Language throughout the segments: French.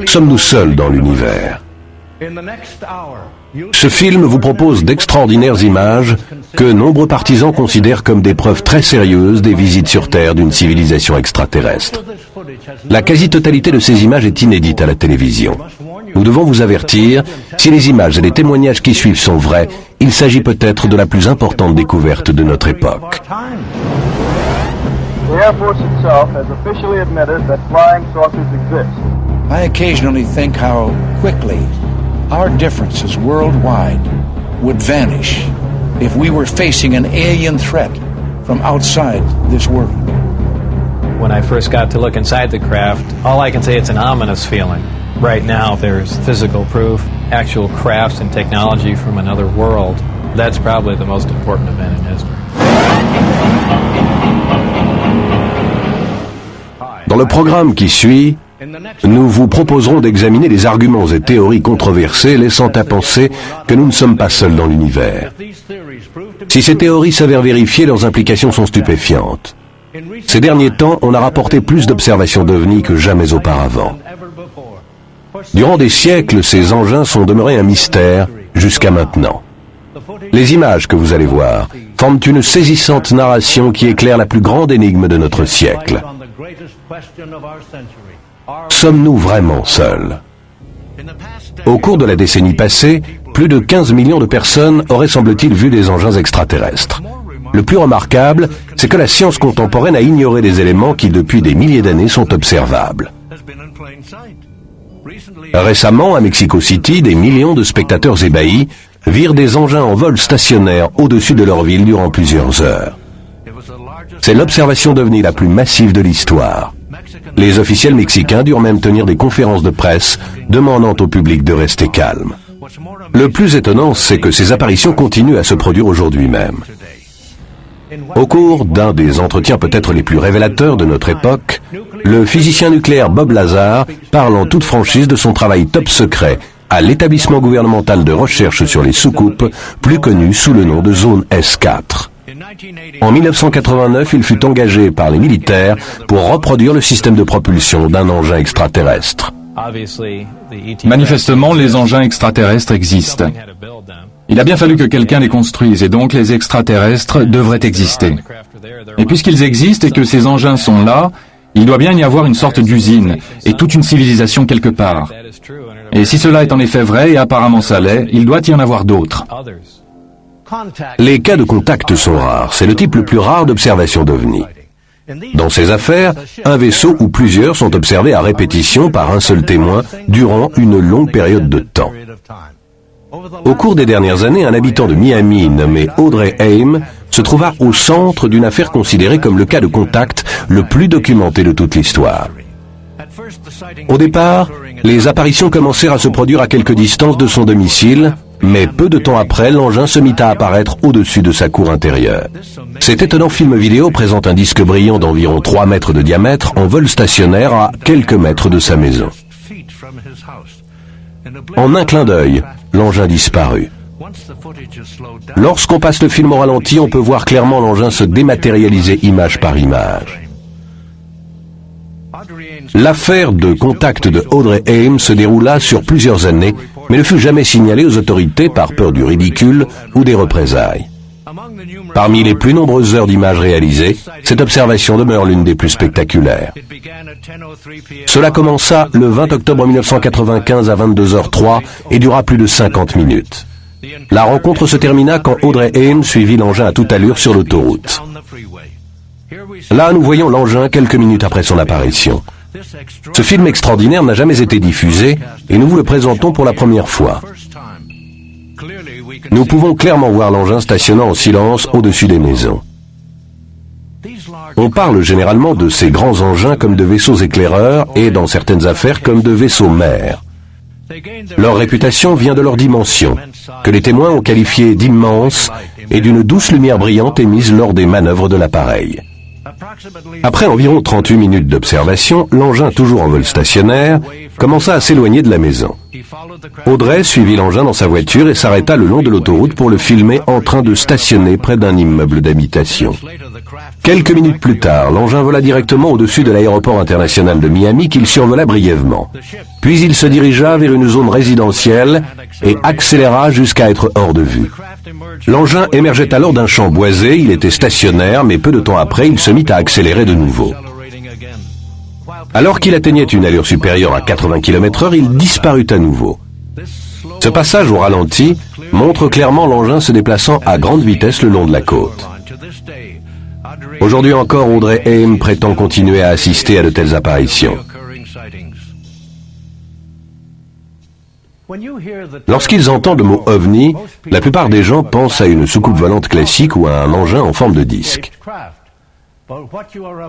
Sommes-nous seuls dans l'univers? Ce film vous propose d'extraordinaires images que nombreux partisans considèrent comme des preuves très sérieuses des visites sur Terre d'une civilisation extraterrestre. La quasi-totalité de ces images est inédite à la télévision. Nous devons vous avertir, si les images et les témoignages qui suivent sont vrais, il s'agit peut-être de la plus importante découverte de notre époque. The Air Force itself has officially admitted that flying saucers exist. I occasionally think how quickly our differences worldwide would vanish if we were facing an alien threat from outside this world. When I first got to look inside the craft, all I can say it's an ominous feeling. Right now there's physical proof, actual crafts and technology from another world. That's probably the most important event in history. Dans le programme qui suit, nous vous proposerons d'examiner les arguments et théories controversées laissant à penser que nous ne sommes pas seuls dans l'univers. Si ces théories s'avèrent vérifiées, leurs implications sont stupéfiantes. Ces derniers temps, on a rapporté plus d'observations d'OVNI que jamais auparavant. Durant des siècles, ces engins sont demeurés un mystère jusqu'à maintenant. Les images que vous allez voir forment une saisissante narration qui éclaire la plus grande énigme de notre siècle. Sommes-nous vraiment seuls? Au cours de la décennie passée, plus de 15 millions de personnes auraient, semble-t-il, vu des engins extraterrestres. Le plus remarquable, c'est que la science contemporaine a ignoré des éléments qui, depuis des milliers d'années, sont observables. Récemment, à Mexico City, des millions de spectateurs ébahis virent des engins en vol stationnaire au-dessus de leur ville durant plusieurs heures. C'est l'observation d'OVNI la plus massive de l'histoire. Les officiels mexicains durent même tenir des conférences de presse demandant au public de rester calme. Le plus étonnant, c'est que ces apparitions continuent à se produire aujourd'hui même. Au cours d'un des entretiens peut-être les plus révélateurs de notre époque, le physicien nucléaire Bob Lazar parle en toute franchise de son travail top secret à l'établissement gouvernemental de recherche sur les soucoupes, plus connu sous le nom de Zone S4. En 1989, il fut engagé par les militaires pour reproduire le système de propulsion d'un engin extraterrestre. Manifestement, les engins extraterrestres existent. Il a bien fallu que quelqu'un les construise, et donc les extraterrestres devraient exister. Et puisqu'ils existent et que ces engins sont là, il doit bien y avoir une sorte d'usine, et toute une civilisation quelque part. Et si cela est en effet vrai, et apparemment ça l'est, il doit y en avoir d'autres. Les cas de contact sont rares, c'est le type le plus rare d'observation d'OVNI. Dans ces affaires, un vaisseau ou plusieurs sont observés à répétition par un seul témoin durant une longue période de temps. Au cours des dernières années, un habitant de Miami nommé Audrey Haim se trouva au centre d'une affaire considérée comme le cas de contact le plus documenté de toute l'histoire. Au départ, les apparitions commencèrent à se produire à quelque distance de son domicile, mais peu de temps après, l'engin se mit à apparaître au-dessus de sa cour intérieure. Cet étonnant film vidéo présente un disque brillant d'environ 3 mètres de diamètre en vol stationnaire à quelques mètres de sa maison. En un clin d'œil, l'engin disparut. Lorsqu'on passe le film au ralenti, on peut voir clairement l'engin se dématérialiser image par image. L'affaire de contact de Audrey Haim se déroula sur plusieurs années, mais ne fut jamais signalée aux autorités par peur du ridicule ou des représailles. Parmi les plus nombreuses heures d'images réalisées, cette observation demeure l'une des plus spectaculaires. Cela commença le 20 octobre 1995 à 22h03 et dura plus de 50 minutes. La rencontre se termina quand Audrey Haim suivit l'engin à toute allure sur l'autoroute. Là, nous voyons l'engin quelques minutes après son apparition. Ce film extraordinaire n'a jamais été diffusé et nous vous le présentons pour la première fois. Nous pouvons clairement voir l'engin stationnant en silence au-dessus des maisons. On parle généralement de ces grands engins comme de vaisseaux éclaireurs et, dans certaines affaires, comme de vaisseaux mers. Leur réputation vient de leur dimension, que les témoins ont qualifiée d'immense et d'une douce lumière brillante émise lors des manœuvres de l'appareil. Après environ 38 minutes d'observation, l'engin, toujours en vol stationnaire, commença à s'éloigner de la maison. Audrey suivit l'engin dans sa voiture et s'arrêta le long de l'autoroute pour le filmer en train de stationner près d'un immeuble d'habitation. Quelques minutes plus tard, l'engin vola directement au-dessus de l'aéroport international de Miami qu'il survola brièvement. Puis il se dirigea vers une zone résidentielle et accéléra jusqu'à être hors de vue. L'engin émergeait alors d'un champ boisé, il était stationnaire, mais peu de temps après, il se mit à accélérer de nouveau. Alors qu'il atteignait une allure supérieure à 80 km/h, il disparut à nouveau. Ce passage au ralenti montre clairement l'engin se déplaçant à grande vitesse le long de la côte. Aujourd'hui encore, Audrey Haim prétend continuer à assister à de telles apparitions. Lorsqu'ils entendent le mot ovni, la plupart des gens pensent à une soucoupe volante classique ou à un engin en forme de disque.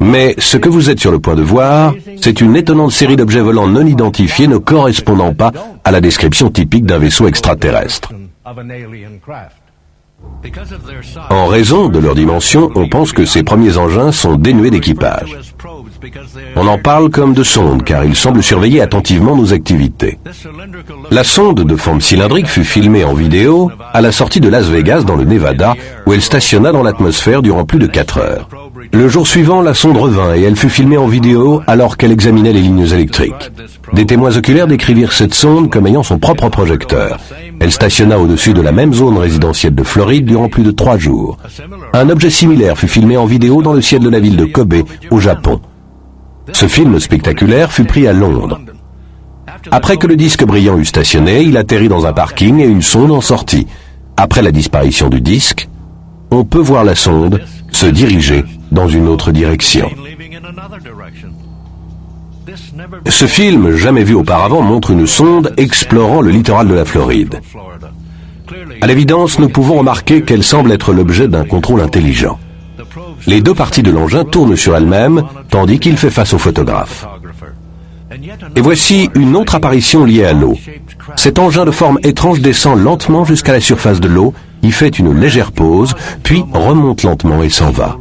Mais ce que vous êtes sur le point de voir, c'est une étonnante série d'objets volants non identifiés ne correspondant pas à la description typique d'un vaisseau extraterrestre. En raison de leur dimension, on pense que ces premiers engins sont dénués d'équipage. On en parle comme de sondes, car ils semblent surveiller attentivement nos activités. La sonde de forme cylindrique fut filmée en vidéo à la sortie de Las Vegas dans le Nevada, où elle stationna dans l'atmosphère durant plus de 4 heures. Le jour suivant, la sonde revint et elle fut filmée en vidéo alors qu'elle examinait les lignes électriques. Des témoins oculaires décrivirent cette sonde comme ayant son propre projecteur. Elle stationna au-dessus de la même zone résidentielle de Floride durant plus de 3 jours. Un objet similaire fut filmé en vidéo dans le ciel de la ville de Kobe, au Japon. Ce film spectaculaire fut pris à Londres. Après que le disque brillant eut stationné, il atterrit dans un parking et une sonde en sortit. Après la disparition du disque, on peut voir la sonde se diriger dans une autre direction. Ce film, jamais vu auparavant, montre une sonde explorant le littoral de la Floride. À l'évidence, nous pouvons remarquer qu'elle semble être l'objet d'un contrôle intelligent. Les deux parties de l'engin tournent sur elles-mêmes, tandis qu'il fait face au photographe. Et voici une autre apparition liée à l'eau. Cet engin de forme étrange descend lentement jusqu'à la surface de l'eau, y fait une légère pause, puis remonte lentement et s'en va.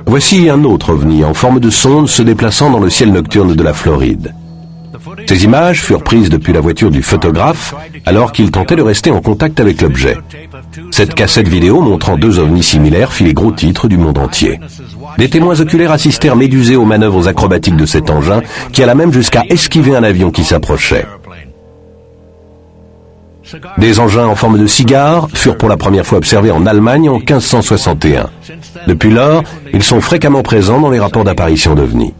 Voici un autre ovni en forme de sonde se déplaçant dans le ciel nocturne de la Floride. Ces images furent prises depuis la voiture du photographe alors qu'il tentait de rester en contact avec l'objet. Cette cassette vidéo montrant 2 ovnis similaires fit les gros titres du monde entier. Des témoins oculaires assistèrent médusés aux manœuvres acrobatiques de cet engin qui alla même jusqu'à esquiver un avion qui s'approchait. Des engins en forme de cigare furent pour la première fois observés en Allemagne en 1561. Depuis lors, ils sont fréquemment présents dans les rapports d'apparition d'ovnis.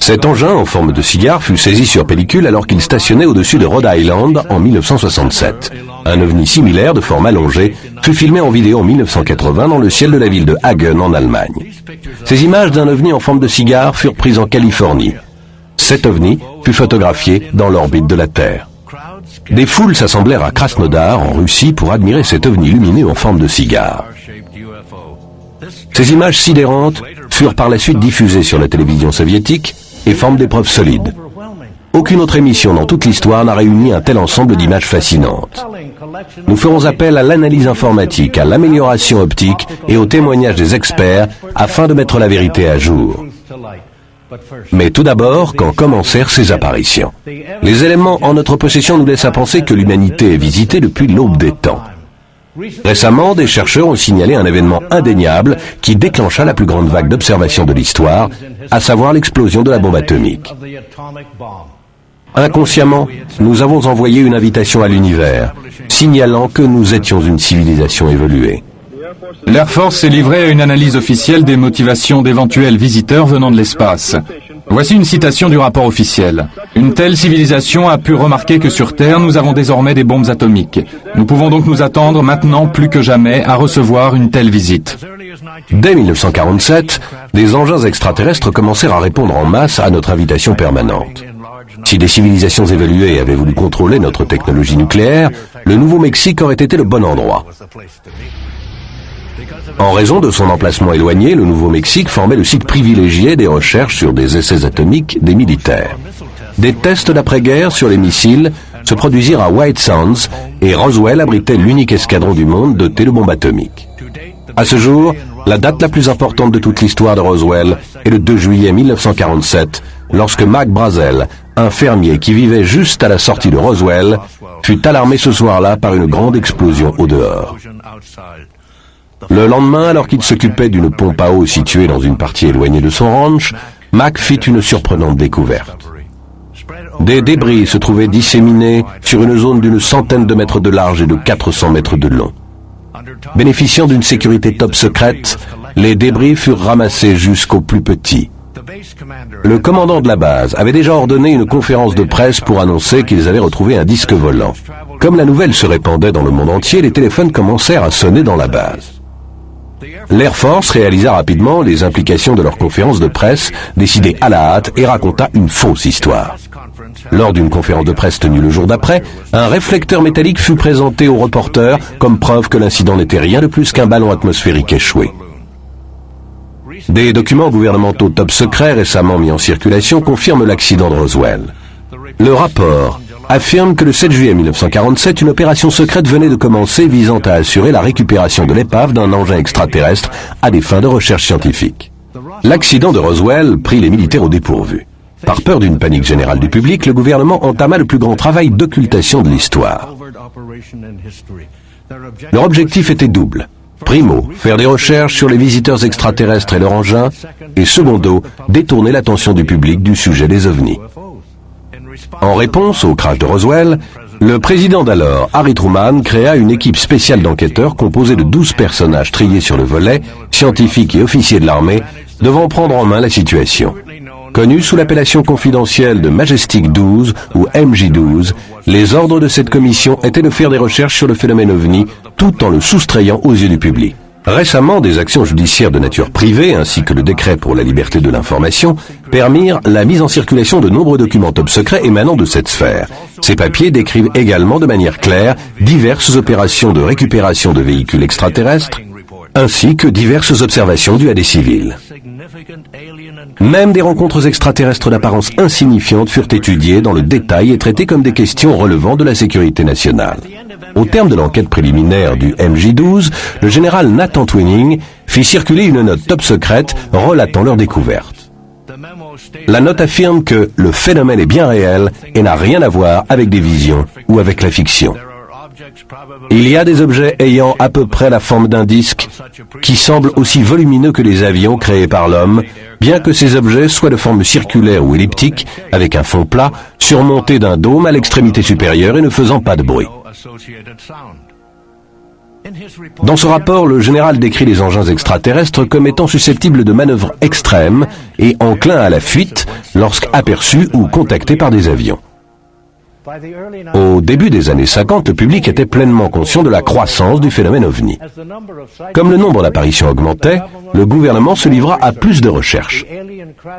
Cet engin en forme de cigare fut saisi sur pellicule alors qu'il stationnait au-dessus de Rhode Island en 1967. Un ovni similaire de forme allongée fut filmé en vidéo en 1980 dans le ciel de la ville de Hagen en Allemagne. Ces images d'un ovni en forme de cigare furent prises en Californie. Cet ovni fut photographié dans l'orbite de la Terre. Des foules s'assemblèrent à Krasnodar en Russie pour admirer cet ovni lumineux en forme de cigare. Ces images sidérantes furent par la suite diffusées sur la télévision soviétique et forment des preuves solides. Aucune autre émission dans toute l'histoire n'a réuni un tel ensemble d'images fascinantes. Nous ferons appel à l'analyse informatique, à l'amélioration optique et au témoignage des experts afin de mettre la vérité à jour. Mais tout d'abord, quand commencèrent ces apparitions? Les éléments en notre possession nous laissent à penser que l'humanité est visitée depuis l'aube des temps. Récemment, des chercheurs ont signalé un événement indéniable qui déclencha la plus grande vague d'observation de l'histoire, à savoir l'explosion de la bombe atomique. Inconsciemment, nous avons envoyé une invitation à l'univers, signalant que nous étions une civilisation évoluée. L'Air Force s'est livré à une analyse officielle des motivations d'éventuels visiteurs venant de l'espace. Voici une citation du rapport officiel. Une telle civilisation a pu remarquer que sur Terre, nous avons désormais des bombes atomiques. Nous pouvons donc nous attendre maintenant plus que jamais à recevoir une telle visite. Dès 1947, des engins extraterrestres commencèrent à répondre en masse à notre invitation permanente. Si des civilisations évoluées avaient voulu contrôler notre technologie nucléaire, le Nouveau-Mexique aurait été le bon endroit. En raison de son emplacement éloigné, le Nouveau-Mexique formait le site privilégié des recherches sur des essais atomiques des militaires. Des tests d'après-guerre sur les missiles se produisirent à White Sands et Roswell abritait l'unique escadron du monde doté de bombes atomiques. À ce jour, la date la plus importante de toute l'histoire de Roswell est le 2 juillet 1947, lorsque Mac Brazel, un fermier qui vivait juste à la sortie de Roswell, fut alarmé ce soir-là par une grande explosion au dehors. Le lendemain, alors qu'il s'occupait d'une pompe à eau située dans une partie éloignée de son ranch, Mac fit une surprenante découverte. Des débris se trouvaient disséminés sur une zone d'une centaine de mètres de large et de 400 mètres de long. Bénéficiant d'une sécurité top secrète, les débris furent ramassés jusqu'au plus petit. Le commandant de la base avait déjà ordonné une conférence de presse pour annoncer qu'ils avaient retrouvé un disque volant. Comme la nouvelle se répandait dans le monde entier, les téléphones commencèrent à sonner dans la base. L'Air Force réalisa rapidement les implications de leur conférence de presse, décidée à la hâte, et raconta une fausse histoire. Lors d'une conférence de presse tenue le jour d'après, un réflecteur métallique fut présenté aux reporters comme preuve que l'incident n'était rien de plus qu'un ballon atmosphérique échoué. Des documents gouvernementaux top secrets récemment mis en circulation confirment l'accident de Roswell. Le rapport affirme que le 7 juillet 1947, une opération secrète venait de commencer visant à assurer la récupération de l'épave d'un engin extraterrestre à des fins de recherche scientifique. L'accident de Roswell prit les militaires au dépourvu. Par peur d'une panique générale du public, le gouvernement entama le plus grand travail d'occultation de l'histoire. Leur objectif était double. Primo, faire des recherches sur les visiteurs extraterrestres et leur engin, et secondo, détourner l'attention du public du sujet des ovnis. En réponse au crash de Roswell, le président d'alors, Harry Truman, créa une équipe spéciale d'enquêteurs composée de 12 personnages triés sur le volet, scientifiques et officiers de l'armée, devant prendre en main la situation. Connus sous l'appellation confidentielle de Majestic 12 ou MJ-12, les ordres de cette commission étaient de faire des recherches sur le phénomène OVNI tout en le soustrayant aux yeux du public. Récemment, des actions judiciaires de nature privée ainsi que le décret pour la liberté de l'information permirent la mise en circulation de nombreux documents top secrets émanant de cette sphère. Ces papiers décrivent également de manière claire diverses opérations de récupération de véhicules extraterrestres ainsi que diverses observations dues à des civils. Même des rencontres extraterrestres d'apparence insignifiante furent étudiées dans le détail et traitées comme des questions relevant de la sécurité nationale. Au terme de l'enquête préliminaire du MJ-12, le général Nathan Twining fit circuler une note top secrète relatant leur découverte. La note affirme que le phénomène est bien réel et n'a rien à voir avec des visions ou avec la fiction. Il y a des objets ayant à peu près la forme d'un disque qui semblent aussi volumineux que les avions créés par l'homme, bien que ces objets soient de forme circulaire ou elliptique, avec un fond plat, surmonté d'un dôme à l'extrémité supérieure et ne faisant pas de bruit. Dans ce rapport, le général décrit les engins extraterrestres comme étant susceptibles de manœuvres extrêmes et enclins à la fuite lorsqu'aperçus ou contactés par des avions. Au début des années 50, le public était pleinement conscient de la croissance du phénomène OVNI. Comme le nombre d'apparitions augmentait, le gouvernement se livra à plus de recherches.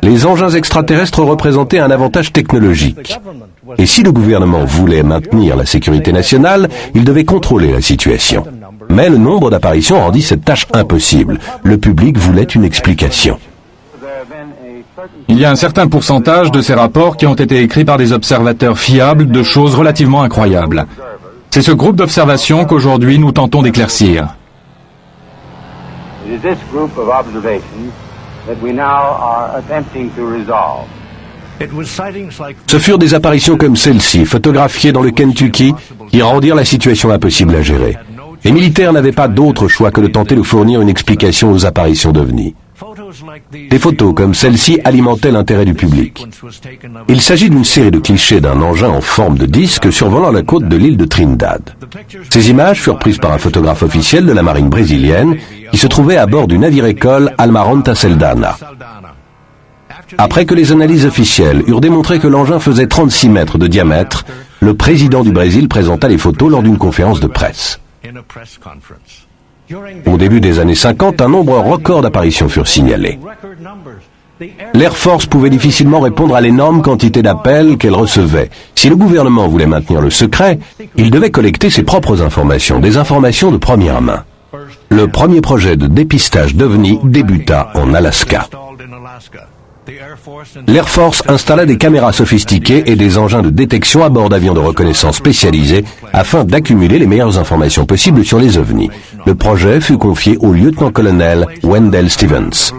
Les engins extraterrestres représentaient un avantage technologique. Et si le gouvernement voulait maintenir la sécurité nationale, il devait contrôler la situation. Mais le nombre d'apparitions rendit cette tâche impossible. Le public voulait une explication. Il y a un certain pourcentage de ces rapports qui ont été écrits par des observateurs fiables de choses relativement incroyables. C'est ce groupe d'observation qu'aujourd'hui nous tentons d'éclaircir. Ce furent des apparitions comme celle-ci, photographiées dans le Kentucky, qui rendirent la situation impossible à gérer. Les militaires n'avaient pas d'autre choix que de tenter de fournir une explication aux apparitions d'OVNI. Des photos comme celle-ci alimentaient l'intérêt du public. Il s'agit d'une série de clichés d'un engin en forme de disque survolant la côte de l'île de Trinidad. Ces images furent prises par un photographe officiel de la marine brésilienne qui se trouvait à bord du navire-école Almirante Saldanha. Après que les analyses officielles eurent démontré que l'engin faisait 36 mètres de diamètre, le président du Brésil présenta les photos lors d'une conférence de presse. Au début des années 50, un nombre record d'apparitions furent signalées. L'Air Force pouvait difficilement répondre à l'énorme quantité d'appels qu'elle recevait. Si le gouvernement voulait maintenir le secret, il devait collecter ses propres informations, des informations de première main. Le premier projet de dépistage d'OVNI débuta en Alaska. L'Air Force installa des caméras sophistiquées et des engins de détection à bord d'avions de reconnaissance spécialisés afin d'accumuler les meilleures informations possibles sur les ovnis. Le projet fut confié au lieutenant-colonel Wendell Stevens.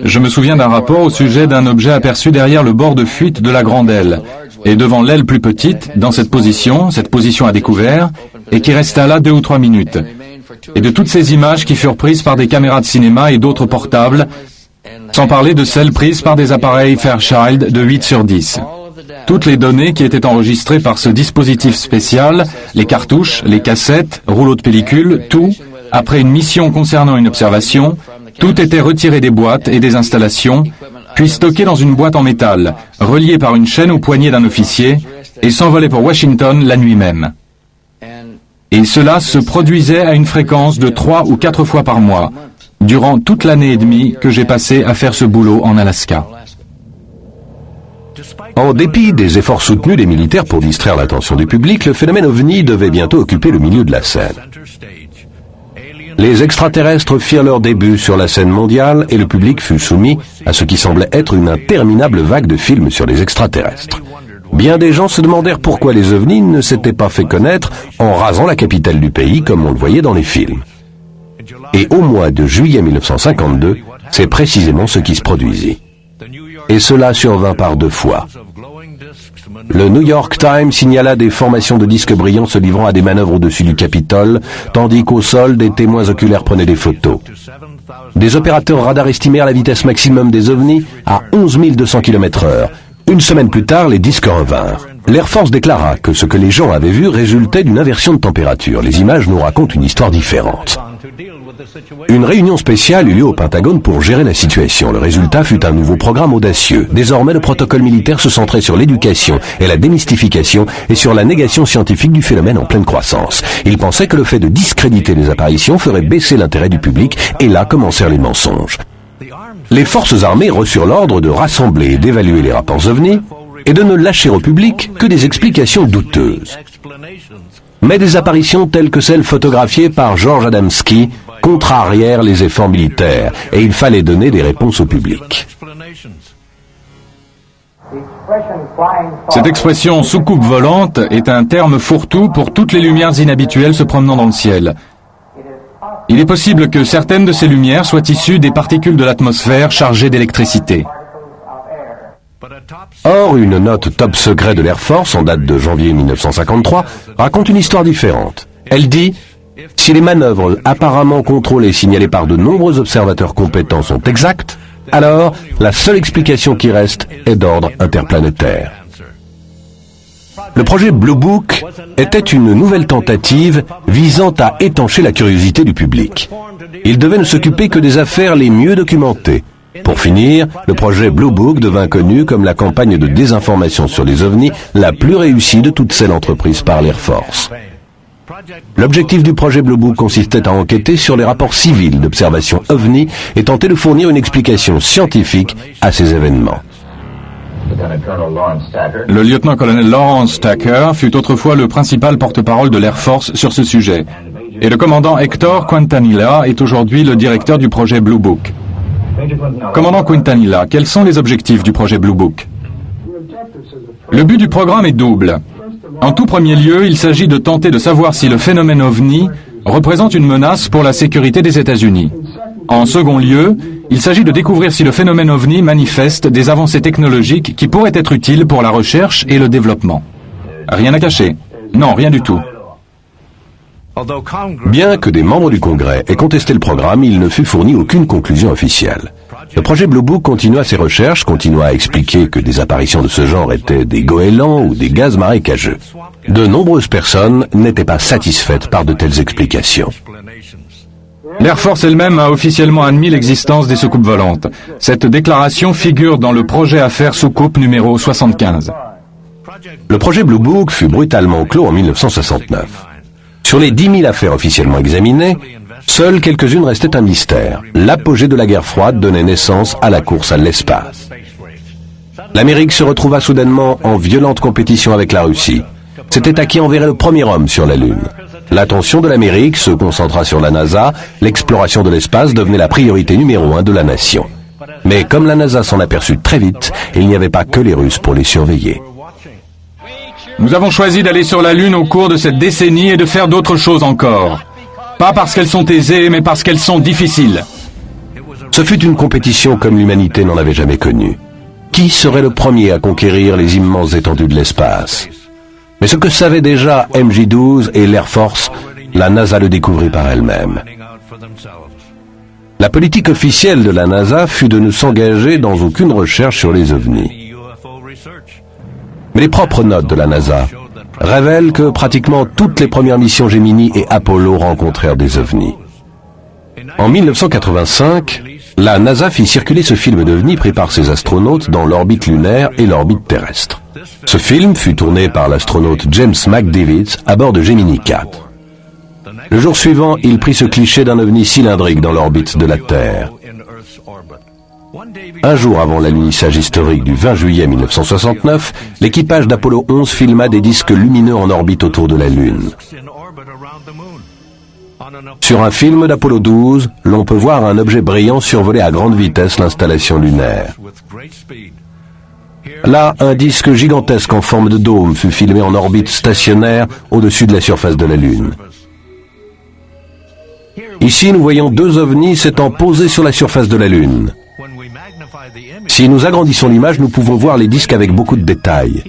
Je me souviens d'un rapport au sujet d'un objet aperçu derrière le bord de fuite de la grande aile. Et devant l'aile plus petite, dans cette position à découvert, et qui resta là 2 ou 3 minutes, et de toutes ces images qui furent prises par des caméras de cinéma et d'autres portables, sans parler de celles prises par des appareils Fairchild de 8/10. Toutes les données qui étaient enregistrées par ce dispositif spécial, les cartouches, les cassettes, rouleaux de pellicule, tout, après une mission concernant une observation, tout était retiré des boîtes et des installations, puis stocké dans une boîte en métal, reliée par une chaîne au poignet d'un officier, et s'envolait pour Washington la nuit même. Et cela se produisait à une fréquence de 3 ou 4 fois par mois, durant toute l'année et demie que j'ai passé à faire ce boulot en Alaska. En dépit des efforts soutenus des militaires pour distraire l'attention du public, le phénomène OVNI devait bientôt occuper le milieu de la scène. Les extraterrestres firent leur début sur la scène mondiale et le public fut soumis à ce qui semblait être une interminable vague de films sur les extraterrestres. Bien des gens se demandèrent pourquoi les ovnis ne s'étaient pas fait connaître en rasant la capitale du pays comme on le voyait dans les films. Et au mois de juillet 1952, c'est précisément ce qui se produisit. Et cela survint par 2 fois. Le New York Times signala des formations de disques brillants se livrant à des manœuvres au-dessus du Capitole, tandis qu'au sol, des témoins oculaires prenaient des photos. Des opérateurs radars estimèrent la vitesse maximum des ovnis à 11 200 km/h. Une semaine plus tard, les disques revinrent. L'Air Force déclara que ce que les gens avaient vu résultait d'une inversion de température. Les images nous racontent une histoire différente. Une réunion spéciale eut lieu au Pentagone pour gérer la situation. Le résultat fut un nouveau programme audacieux. Désormais, le protocole militaire se centrait sur l'éducation et la démystification et sur la négation scientifique du phénomène en pleine croissance. Ils pensaient que le fait de discréditer les apparitions ferait baisser l'intérêt du public et là commencèrent les mensonges. Les forces armées reçurent l'ordre de rassembler et d'évaluer les rapports ovnis et de ne lâcher au public que des explications douteuses. Mais des apparitions telles que celles photographiées par George Adamski contrarièrent les efforts militaires et il fallait donner des réponses au public. Cette expression soucoupe volante est un terme fourre-tout pour toutes les lumières inhabituelles se promenant dans le ciel. Il est possible que certaines de ces lumières soient issues des particules de l'atmosphère chargées d'électricité. Or, une note top secret de l'Air Force, en date de janvier 1953, raconte une histoire différente. Elle dit « Si les manœuvres apparemment contrôlées signalées par de nombreux observateurs compétents sont exactes, alors la seule explication qui reste est d'ordre interplanétaire. » Le projet Blue Book était une nouvelle tentative visant à étancher la curiosité du public. Il devait ne s'occuper que des affaires les mieux documentées. Pour finir, le projet Blue Book devint connu comme la campagne de désinformation sur les ovnis la plus réussie de toutes celles entreprises par l'Air Force. L'objectif du projet Blue Book consistait à enquêter sur les rapports civils d'observation ovni et tenter de fournir une explication scientifique à ces événements. Le lieutenant-colonel Lawrence Tucker fut autrefois le principal porte-parole de l'Air Force sur ce sujet. Et le commandant Hector Quintanilla est aujourd'hui le directeur du projet Blue Book. Commandant Quintanilla, quels sont les objectifs du projet Blue Book? Le but du programme est double. En tout premier lieu, il s'agit de tenter de savoir si le phénomène OVNI représente une menace pour la sécurité des États-Unis. En second lieu, il s'agit de découvrir si le phénomène OVNI manifeste des avancées technologiques qui pourraient être utiles pour la recherche et le développement. Rien à cacher. Non, rien du tout. Bien que des membres du Congrès aient contesté le programme, il ne fut fourni aucune conclusion officielle. Le projet Blue Book continua ses recherches, continua à expliquer que des apparitions de ce genre étaient des goélands ou des gaz marécageux. De nombreuses personnes n'étaient pas satisfaites par de telles explications. L'Air Force elle-même a officiellement admis l'existence des soucoupes volantes. Cette déclaration figure dans le projet affaire soucoupe numéro 75. Le projet Blue Book fut brutalement clos en 1969. Sur les 10 000 affaires officiellement examinées, seules quelques-unes restaient un mystère. L'apogée de la guerre froide donnait naissance à la course à l'espace. L'Amérique se retrouva soudainement en violente compétition avec la Russie. C'était à qui enverrait le premier homme sur la Lune. L'attention de l'Amérique se concentra sur la NASA, l'exploration de l'espace devenait la priorité numéro 1 de la nation. Mais comme la NASA s'en aperçut très vite, il n'y avait pas que les Russes pour les surveiller. Nous avons choisi d'aller sur la Lune au cours de cette décennie et de faire d'autres choses encore. Pas parce qu'elles sont aisées, mais parce qu'elles sont difficiles. Ce fut une compétition comme l'humanité n'en avait jamais connue. Qui serait le premier à conquérir les immenses étendues de l'espace? Mais ce que savaient déjà MJ-12 et l'Air Force, la NASA le découvrit par elle-même. La politique officielle de la NASA fut de ne s'engager dans aucune recherche sur les ovnis. Mais les propres notes de la NASA révèlent que pratiquement toutes les premières missions Gemini et Apollo rencontrèrent des ovnis. En 1985, la NASA fit circuler ce film d'ovnis pris par ses astronautes dans l'orbite lunaire et l'orbite terrestre. Ce film fut tourné par l'astronaute James McDivitt à bord de Gemini 4. Le jour suivant, il prit ce cliché d'un ovni cylindrique dans l'orbite de la Terre. Un jour avant l'alunissage historique du 20 juillet 1969, l'équipage d'Apollo 11 filma des disques lumineux en orbite autour de la Lune. Sur un film d'Apollo 12, l'on peut voir un objet brillant survoler à grande vitesse l'installation lunaire. Là, un disque gigantesque en forme de dôme fut filmé en orbite stationnaire au-dessus de la surface de la Lune. Ici, nous voyons deux ovnis s'étant posés sur la surface de la Lune. Si nous agrandissons l'image, nous pouvons voir les disques avec beaucoup de détails.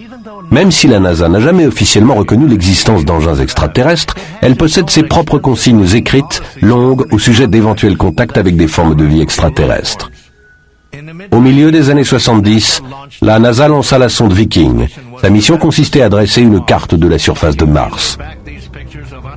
Même si la NASA n'a jamais officiellement reconnu l'existence d'engins extraterrestres, elle possède ses propres consignes écrites, longues, au sujet d'éventuels contacts avec des formes de vie extraterrestres. Au milieu des années 70, la NASA lança la sonde Viking. Sa mission consistait à dresser une carte de la surface de Mars.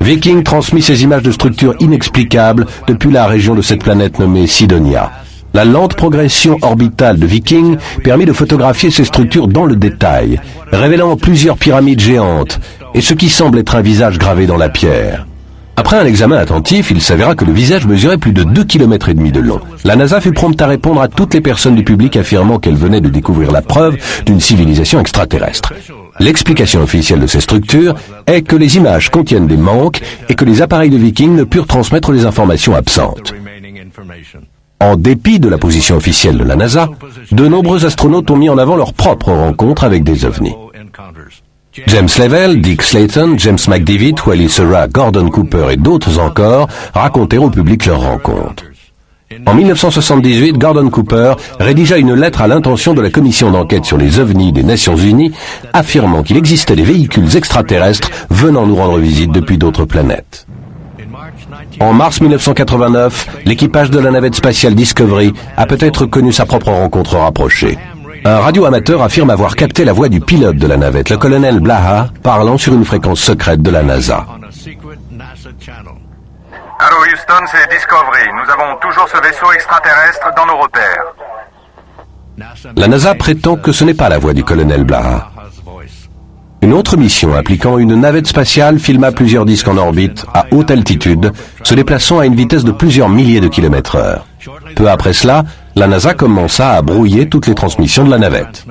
Viking transmit ces images de structures inexplicables depuis la région de cette planète nommée Sidonia. La lente progression orbitale de Viking permit de photographier ces structures dans le détail, révélant plusieurs pyramides géantes et ce qui semble être un visage gravé dans la pierre. Après un examen attentif, il s'avéra que le visage mesurait plus de 2,5 km de long. La NASA fut prompte à répondre à toutes les personnes du public affirmant qu'elle venait de découvrir la preuve d'une civilisation extraterrestre. L'explication officielle de ces structures est que les images contiennent des manques et que les appareils de Viking ne purent transmettre les informations absentes. En dépit de la position officielle de la NASA, de nombreux astronautes ont mis en avant leur propre rencontre avec des ovnis. James Lovell, Dick Slayton, James McDivitt, Wally Schirra, Gordon Cooper et d'autres encore racontèrent au public leur rencontre. En 1978, Gordon Cooper rédigea une lettre à l'intention de la commission d'enquête sur les ovnis des Nations Unies, affirmant qu'il existait des véhicules extraterrestres venant nous rendre visite depuis d'autres planètes. En mars 1989, l'équipage de la navette spatiale Discovery a peut-être connu sa propre rencontre rapprochée. Un radioamateur affirme avoir capté la voix du pilote de la navette, le colonel Blaha, parlant sur une fréquence secrète de la NASA. Allô Houston, c'est Discovery. Nous avons toujours ce vaisseau extraterrestre dans nos repères. La NASA prétend que ce n'est pas la voix du colonel Blaha. Une autre mission impliquant une navette spatiale filma plusieurs disques en orbite à haute altitude, se déplaçant à une vitesse de plusieurs milliers de km/h. Peu après cela, la NASA commença à brouiller toutes les transmissions de la navette.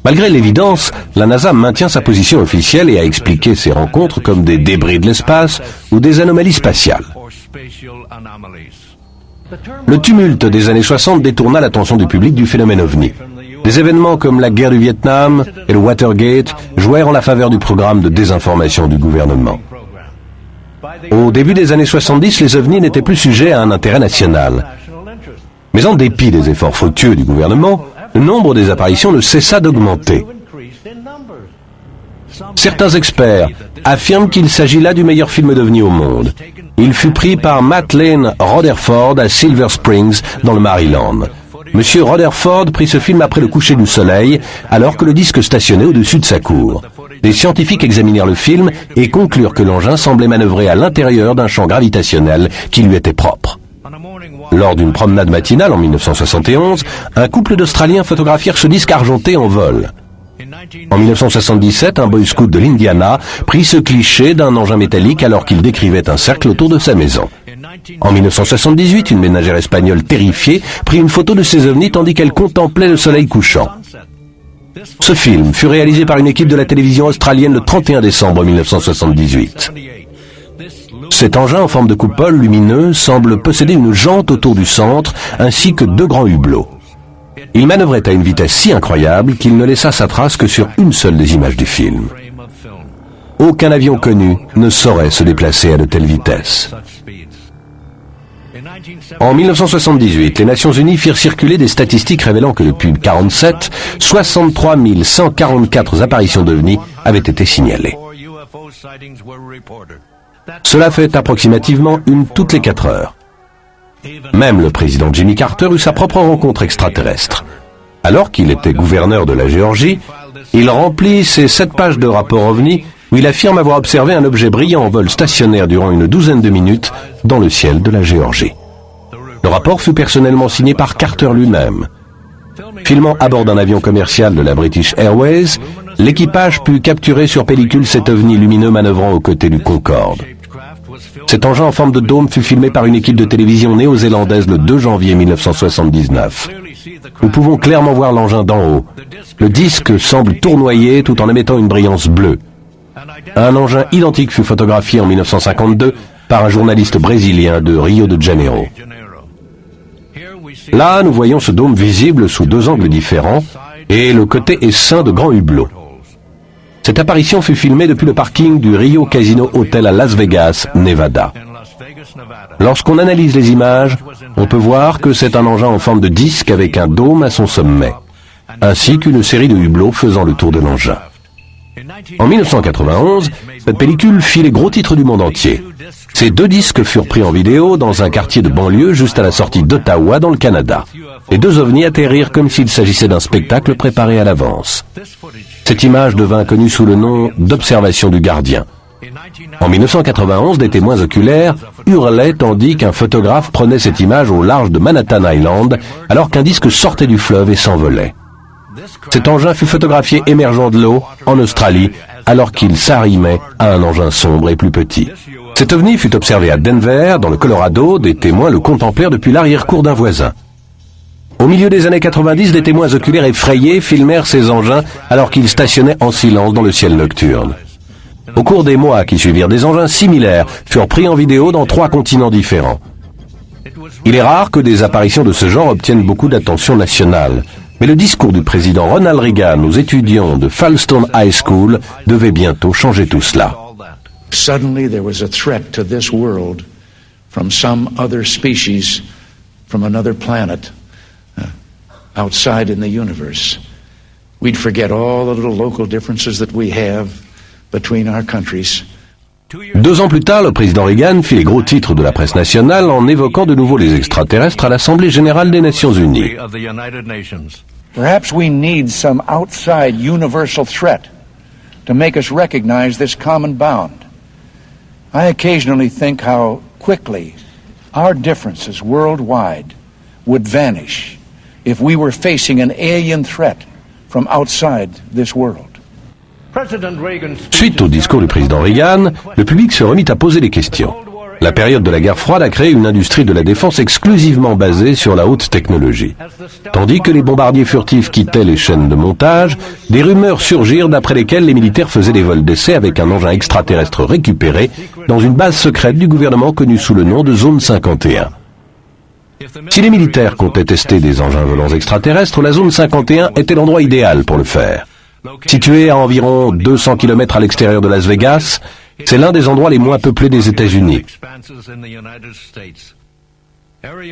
Malgré l'évidence, la NASA maintient sa position officielle et a expliqué ces rencontres comme des débris de l'espace ou des anomalies spatiales. Le tumulte des années 60 détourna l'attention du public du phénomène ovni. Des événements comme la guerre du Vietnam et le Watergate jouèrent en la faveur du programme de désinformation du gouvernement. Au début des années 70, les ovnis n'étaient plus sujets à un intérêt national. Mais en dépit des efforts fructueux du gouvernement, le nombre des apparitions ne cessa d'augmenter. Certains experts affirment qu'il s'agit là du meilleur film d'ovni au monde. Il fut pris par Matt Lane Rutherford à Silver Springs, dans le Maryland. Monsieur Rutherford prit ce film après le coucher du soleil, alors que le disque stationnait au-dessus de sa cour. Des scientifiques examinèrent le film et conclurent que l'engin semblait manœuvrer à l'intérieur d'un champ gravitationnel qui lui était propre. Lors d'une promenade matinale en 1971, un couple d'Australiens photographièrent ce disque argenté en vol. En 1977, un boy scout de l'Indiana prit ce cliché d'un engin métallique alors qu'il décrivait un cercle autour de sa maison. En 1978, une ménagère espagnole terrifiée prit une photo de ces ovnis tandis qu'elle contemplait le soleil couchant. Ce film fut réalisé par une équipe de la télévision australienne le 31 décembre 1978. Cet engin en forme de coupole lumineux semble posséder une jante autour du centre ainsi que deux grands hublots. Il manœuvrait à une vitesse si incroyable qu'il ne laissa sa trace que sur une seule des images du film. Aucun avion connu ne saurait se déplacer à de telles vitesses. En 1978, les Nations Unies firent circuler des statistiques révélant que depuis 1947, 63 144 apparitions d'OVNI avaient été signalées. Cela fait approximativement une toutes les 4 heures. Même le président Jimmy Carter eut sa propre rencontre extraterrestre. Alors qu'il était gouverneur de la Géorgie, il remplit ses 7 pages de rapport OVNI où il affirme avoir observé un objet brillant en vol stationnaire durant une douzaine de minutes dans le ciel de la Géorgie. Le rapport fut personnellement signé par Carter lui-même. Filmant à bord d'un avion commercial de la British Airways, l'équipage put capturer sur pellicule cet ovni lumineux manœuvrant aux côtés du Concorde. Cet engin en forme de dôme fut filmé par une équipe de télévision néo-zélandaise le 2 janvier 1979. Nous pouvons clairement voir l'engin d'en haut. Le disque semble tournoyer tout en émettant une brillance bleue. Un engin identique fut photographié en 1952 par un journaliste brésilien de Rio de Janeiro. Là, nous voyons ce dôme visible sous 2 angles différents et le côté essaim de grands hublots. Cette apparition fut filmée depuis le parking du Rio Casino Hotel à Las Vegas, Nevada. Lorsqu'on analyse les images, on peut voir que c'est un engin en forme de disque avec un dôme à son sommet, ainsi qu'une série de hublots faisant le tour de l'engin. En 1991, cette pellicule fit les gros titres du monde entier. Ces 2 disques furent pris en vidéo dans un quartier de banlieue juste à la sortie d'Ottawa dans le Canada. Les 2 ovnis atterrirent comme s'il s'agissait d'un spectacle préparé à l'avance. Cette image devint connue sous le nom d'observation du gardien. En 1991, des témoins oculaires hurlaient tandis qu'un photographe prenait cette image au large de Manhattan Island alors qu'un disque sortait du fleuve et s'envolait. Cet engin fut photographié émergeant de l'eau en Australie alors qu'il s'arrimait à un engin sombre et plus petit. Cet ovni fut observé à Denver, dans le Colorado. Des témoins le contemplèrent depuis l'arrière-cour d'un voisin. Au milieu des années 90, des témoins oculaires effrayés filmèrent ces engins alors qu'ils stationnaient en silence dans le ciel nocturne. Au cours des mois qui suivirent, des engins similaires furent pris en vidéo dans 3 continents différents. Il est rare que des apparitions de ce genre obtiennent beaucoup d'attention nationale, mais le discours du président Ronald Reagan aux étudiants de Falstone High School devait bientôt changer tout cela. Suddenly there was a threat to this world from some other species, from another planet, outside in the universe. We'd forget all the little local differences that we have between our countries. 2 ans plus tard, le président Reagan fit les gros titres de la presse nationale en évoquant de nouveau les extraterrestres à l'Assemblée générale des Nations unies. Perhaps we need some outside universal threat to make us recognize this common bound. I occasionally think how quickly our differences worldwide would vanish if we were facing an alien threat from outside this world. Suite au discours du président Reagan, le public se remit à poser des questions. La période de la guerre froide a créé une industrie de la défense exclusivement basée sur la haute technologie. Tandis que les bombardiers furtifs quittaient les chaînes de montage, des rumeurs surgirent d'après lesquelles les militaires faisaient des vols d'essai avec un engin extraterrestre récupéré dans une base secrète du gouvernement connue sous le nom de Zone 51. Si les militaires comptaient tester des engins volants extraterrestres, la Zone 51 était l'endroit idéal pour le faire. Situé à environ 200 km à l'extérieur de Las Vegas, c'est l'un des endroits les moins peuplés des États-Unis.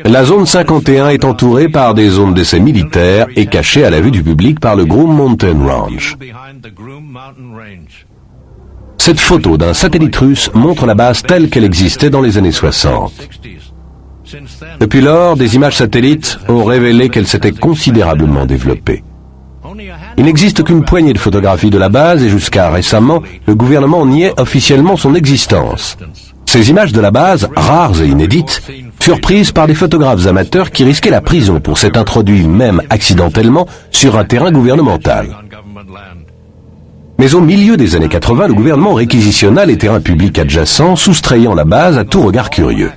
La zone 51 est entourée par des zones d'essai militaires et cachée à la vue du public par le Groom Mountain Ranch. Cette photo d'un satellite russe montre la base telle qu'elle existait dans les années 60. Depuis lors, des images satellites ont révélé qu'elle s'était considérablement développée. Il n'existe qu'une poignée de photographies de la base et jusqu'à récemment, le gouvernement niait officiellement son existence. Ces images de la base, rares et inédites, furent prises par des photographes amateurs qui risquaient la prison pour s'être introduits, même accidentellement, sur un terrain gouvernemental. Mais au milieu des années 80, le gouvernement réquisitionna les terrains publics adjacents, soustrayant la base à tout regard curieux.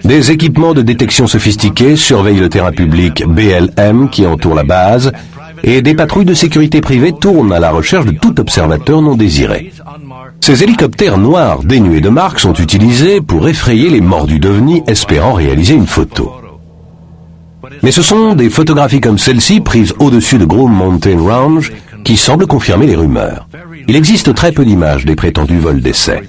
Des équipements de détection sophistiqués surveillent le terrain public BLM qui entoure la base et des patrouilles de sécurité privée tournent à la recherche de tout observateur non désiré. Ces hélicoptères noirs dénués de marques sont utilisés pour effrayer les mordus d'OVNI espérant réaliser une photo. Mais ce sont des photographies comme celle-ci prises au-dessus de Groom Mountain Ranch qui semblent confirmer les rumeurs. Il existe très peu d'images des prétendus vols d'essai.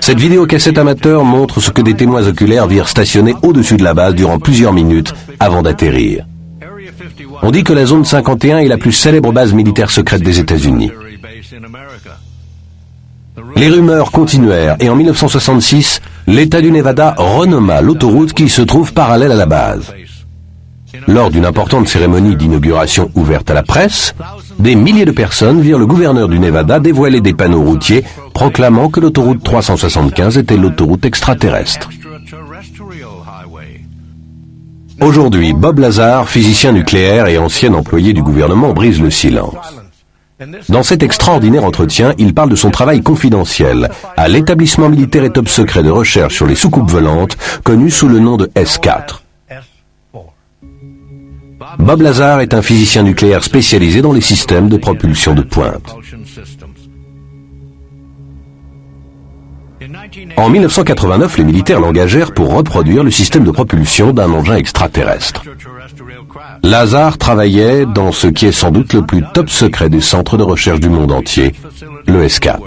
Cette vidéocassette amateur montre ce que des témoins oculaires virent stationner au-dessus de la base durant plusieurs minutes avant d'atterrir. On dit que la zone 51 est la plus célèbre base militaire secrète des États-Unis. Les rumeurs continuèrent et en 1966, l'État du Nevada renomma l'autoroute qui se trouve parallèle à la base. Lors d'une importante cérémonie d'inauguration ouverte à la presse, des milliers de personnes virent le gouverneur du Nevada dévoiler des panneaux routiers proclamant que l'autoroute 375 était l'autoroute extraterrestre. Aujourd'hui, Bob Lazar, physicien nucléaire et ancien employé du gouvernement, brise le silence. Dans cet extraordinaire entretien, il parle de son travail confidentiel à l'établissement militaire et top secret de recherche sur les soucoupes volantes, connu sous le nom de S4. Bob Lazar est un physicien nucléaire spécialisé dans les systèmes de propulsion de pointe. En 1989, les militaires l'engagèrent pour reproduire le système de propulsion d'un engin extraterrestre. Lazar travaillait dans ce qui est sans doute le plus top secret des centres de recherche du monde entier, le S4.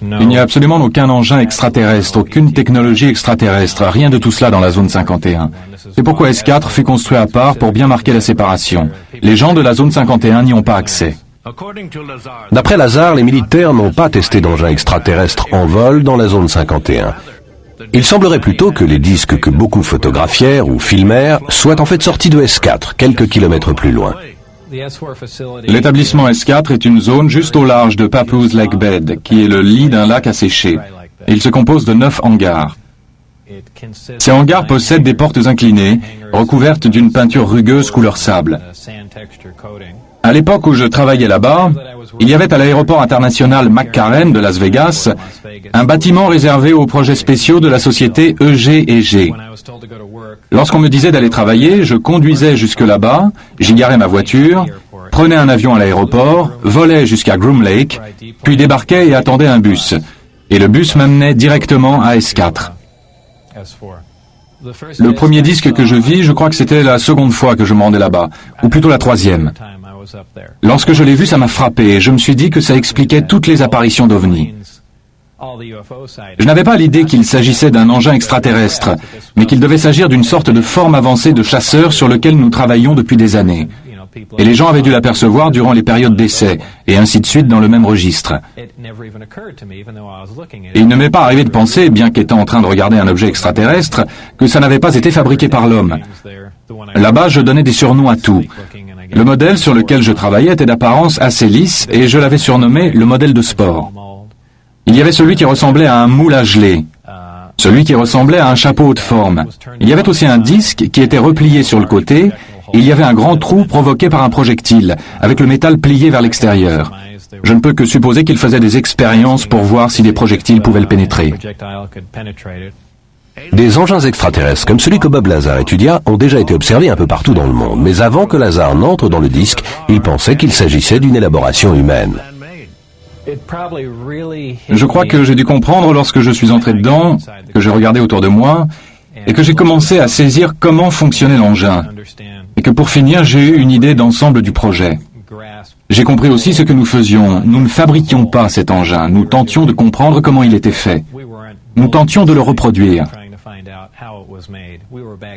Il n'y a absolument aucun engin extraterrestre, aucune technologie extraterrestre, rien de tout cela dans la zone 51. C'est pourquoi S4 fut construit à part pour bien marquer la séparation. Les gens de la zone 51 n'y ont pas accès. D'après Lazar, les militaires n'ont pas testé d'engins extraterrestres en vol dans la zone 51. Il semblerait plutôt que les disques que beaucoup photographièrent ou filmèrent soient en fait sortis de S4, quelques kilomètres plus loin. L'établissement S4 est une zone juste au large de Papoose Lake Bed, qui est le lit d'un lac asséché. Il se compose de 9 hangars. Ces hangars possèdent des portes inclinées, recouvertes d'une peinture rugueuse couleur sable. À l'époque où je travaillais là-bas, il y avait à l'aéroport international McCarran de Las Vegas un bâtiment réservé aux projets spéciaux de la société EG&G. Lorsqu'on me disait d'aller travailler, je conduisais jusque là-bas, j'y garais ma voiture, prenais un avion à l'aéroport, volais jusqu'à Groom Lake, puis débarquais et attendais un bus. Et le bus m'amenait directement à S4. Le premier disque que je vis, je crois que c'était la seconde fois que je me rendais là-bas, ou plutôt la troisième. Lorsque je l'ai vu, ça m'a frappé et je me suis dit que ça expliquait toutes les apparitions d'OVNI. Je n'avais pas l'idée qu'il s'agissait d'un engin extraterrestre, mais qu'il devait s'agir d'une sorte de forme avancée de chasseur sur lequel nous travaillons depuis des années. Et les gens avaient dû l'apercevoir durant les périodes d'essai, et ainsi de suite dans le même registre. Et il ne m'est pas arrivé de penser, bien qu'étant en train de regarder un objet extraterrestre, que ça n'avait pas été fabriqué par l'homme. Là-bas, je donnais des surnoms à tout. Le modèle sur lequel je travaillais était d'apparence assez lisse, et je l'avais surnommé le modèle de sport. Il y avait celui qui ressemblait à un moule à geler, celui qui ressemblait à un chapeau haute forme. Il y avait aussi un disque qui était replié sur le côté, et il y avait un grand trou provoqué par un projectile, avec le métal plié vers l'extérieur. Je ne peux que supposer qu'il faisait des expériences pour voir si des projectiles pouvaient le pénétrer. Des engins extraterrestres comme celui que Bob Lazar étudia ont déjà été observés un peu partout dans le monde, mais avant que Lazar n'entre dans le disque, il pensait qu'il s'agissait d'une élaboration humaine. Je crois que j'ai dû comprendre lorsque je suis entré dedans, que j'ai regardé autour de moi, et que j'ai commencé à saisir comment fonctionnait l'engin, et que pour finir, j'ai eu une idée d'ensemble du projet. J'ai compris aussi ce que nous faisions. Nous ne fabriquions pas cet engin, nous tentions de comprendre comment il était fait. Nous tentions de le reproduire.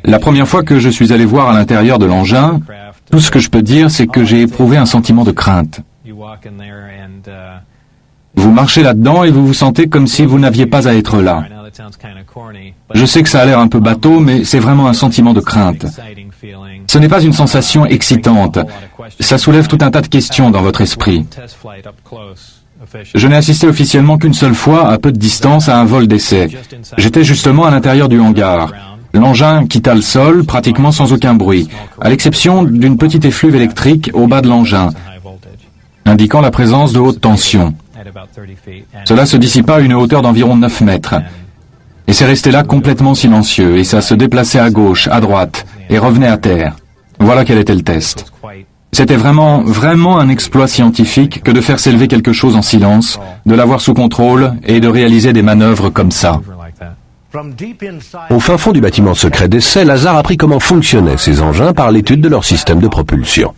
La première fois que je suis allé voir à l'intérieur de l'engin, tout ce que je peux dire, c'est que j'ai éprouvé un sentiment de crainte. Vous marchez là-dedans et vous vous sentez comme si vous n'aviez pas à être là. Je sais que ça a l'air un peu bateau, mais c'est vraiment un sentiment de crainte. Ce n'est pas une sensation excitante. Ça soulève tout un tas de questions dans votre esprit. Je n'ai assisté officiellement qu'une seule fois, à peu de distance, à un vol d'essai. J'étais justement à l'intérieur du hangar. L'engin quitta le sol pratiquement sans aucun bruit, à l'exception d'une petite effluve électrique au bas de l'engin, indiquant la présence de haute tension. Cela se dissipa à une hauteur d'environ 9 mètres. Et c'est resté là complètement silencieux, et ça se déplaçait à gauche, à droite, et revenait à terre. Voilà quel était le test. C'était vraiment un exploit scientifique que de faire s'élever quelque chose en silence, de l'avoir sous contrôle et de réaliser des manœuvres comme ça. Au fin fond du bâtiment secret d'essai, Lazar apprit comment fonctionnaient ces engins par l'étude de leur système de propulsion.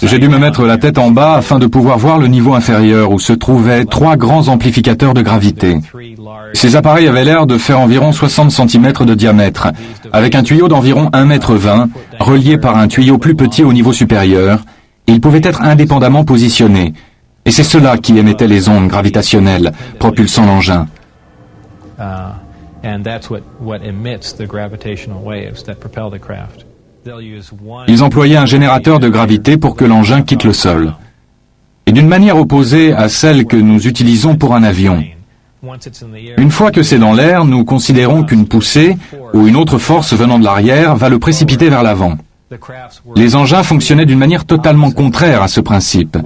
J'ai dû me mettre la tête en bas afin de pouvoir voir le niveau inférieur où se trouvaient 3 grands amplificateurs de gravité. Ces appareils avaient l'air de faire environ 60 cm de diamètre, avec un tuyau d'environ 1,20 m, relié par un tuyau plus petit au niveau supérieur. Ils pouvaient être indépendamment positionnés. Et c'est cela qui émettait les ondes gravitationnelles, propulsant l'engin. Ils employaient un générateur de gravité pour que l'engin quitte le sol. Et d'une manière opposée à celle que nous utilisons pour un avion. Une fois que c'est dans l'air, nous considérons qu'une poussée ou une autre force venant de l'arrière va le précipiter vers l'avant. Les engins fonctionnaient d'une manière totalement contraire à ce principe.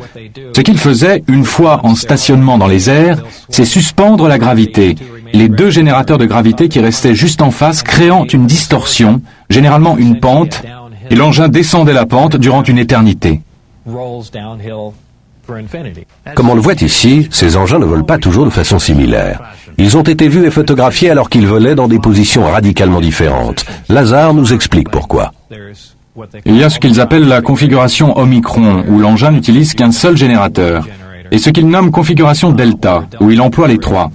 Ce qu'ils faisaient, une fois en stationnement dans les airs, c'est suspendre la gravité, les 2 générateurs de gravité qui restaient juste en face, créant une distorsion, généralement une pente, et l'engin descendait la pente durant une éternité. Comme on le voit ici, ces engins ne volent pas toujours de façon similaire. Ils ont été vus et photographiés alors qu'ils volaient dans des positions radicalement différentes. Lazare nous explique pourquoi. Il y a ce qu'ils appellent la configuration Omicron, où l'engin n'utilise qu'un seul générateur, et ce qu'ils nomment configuration Delta, où il emploie les 3.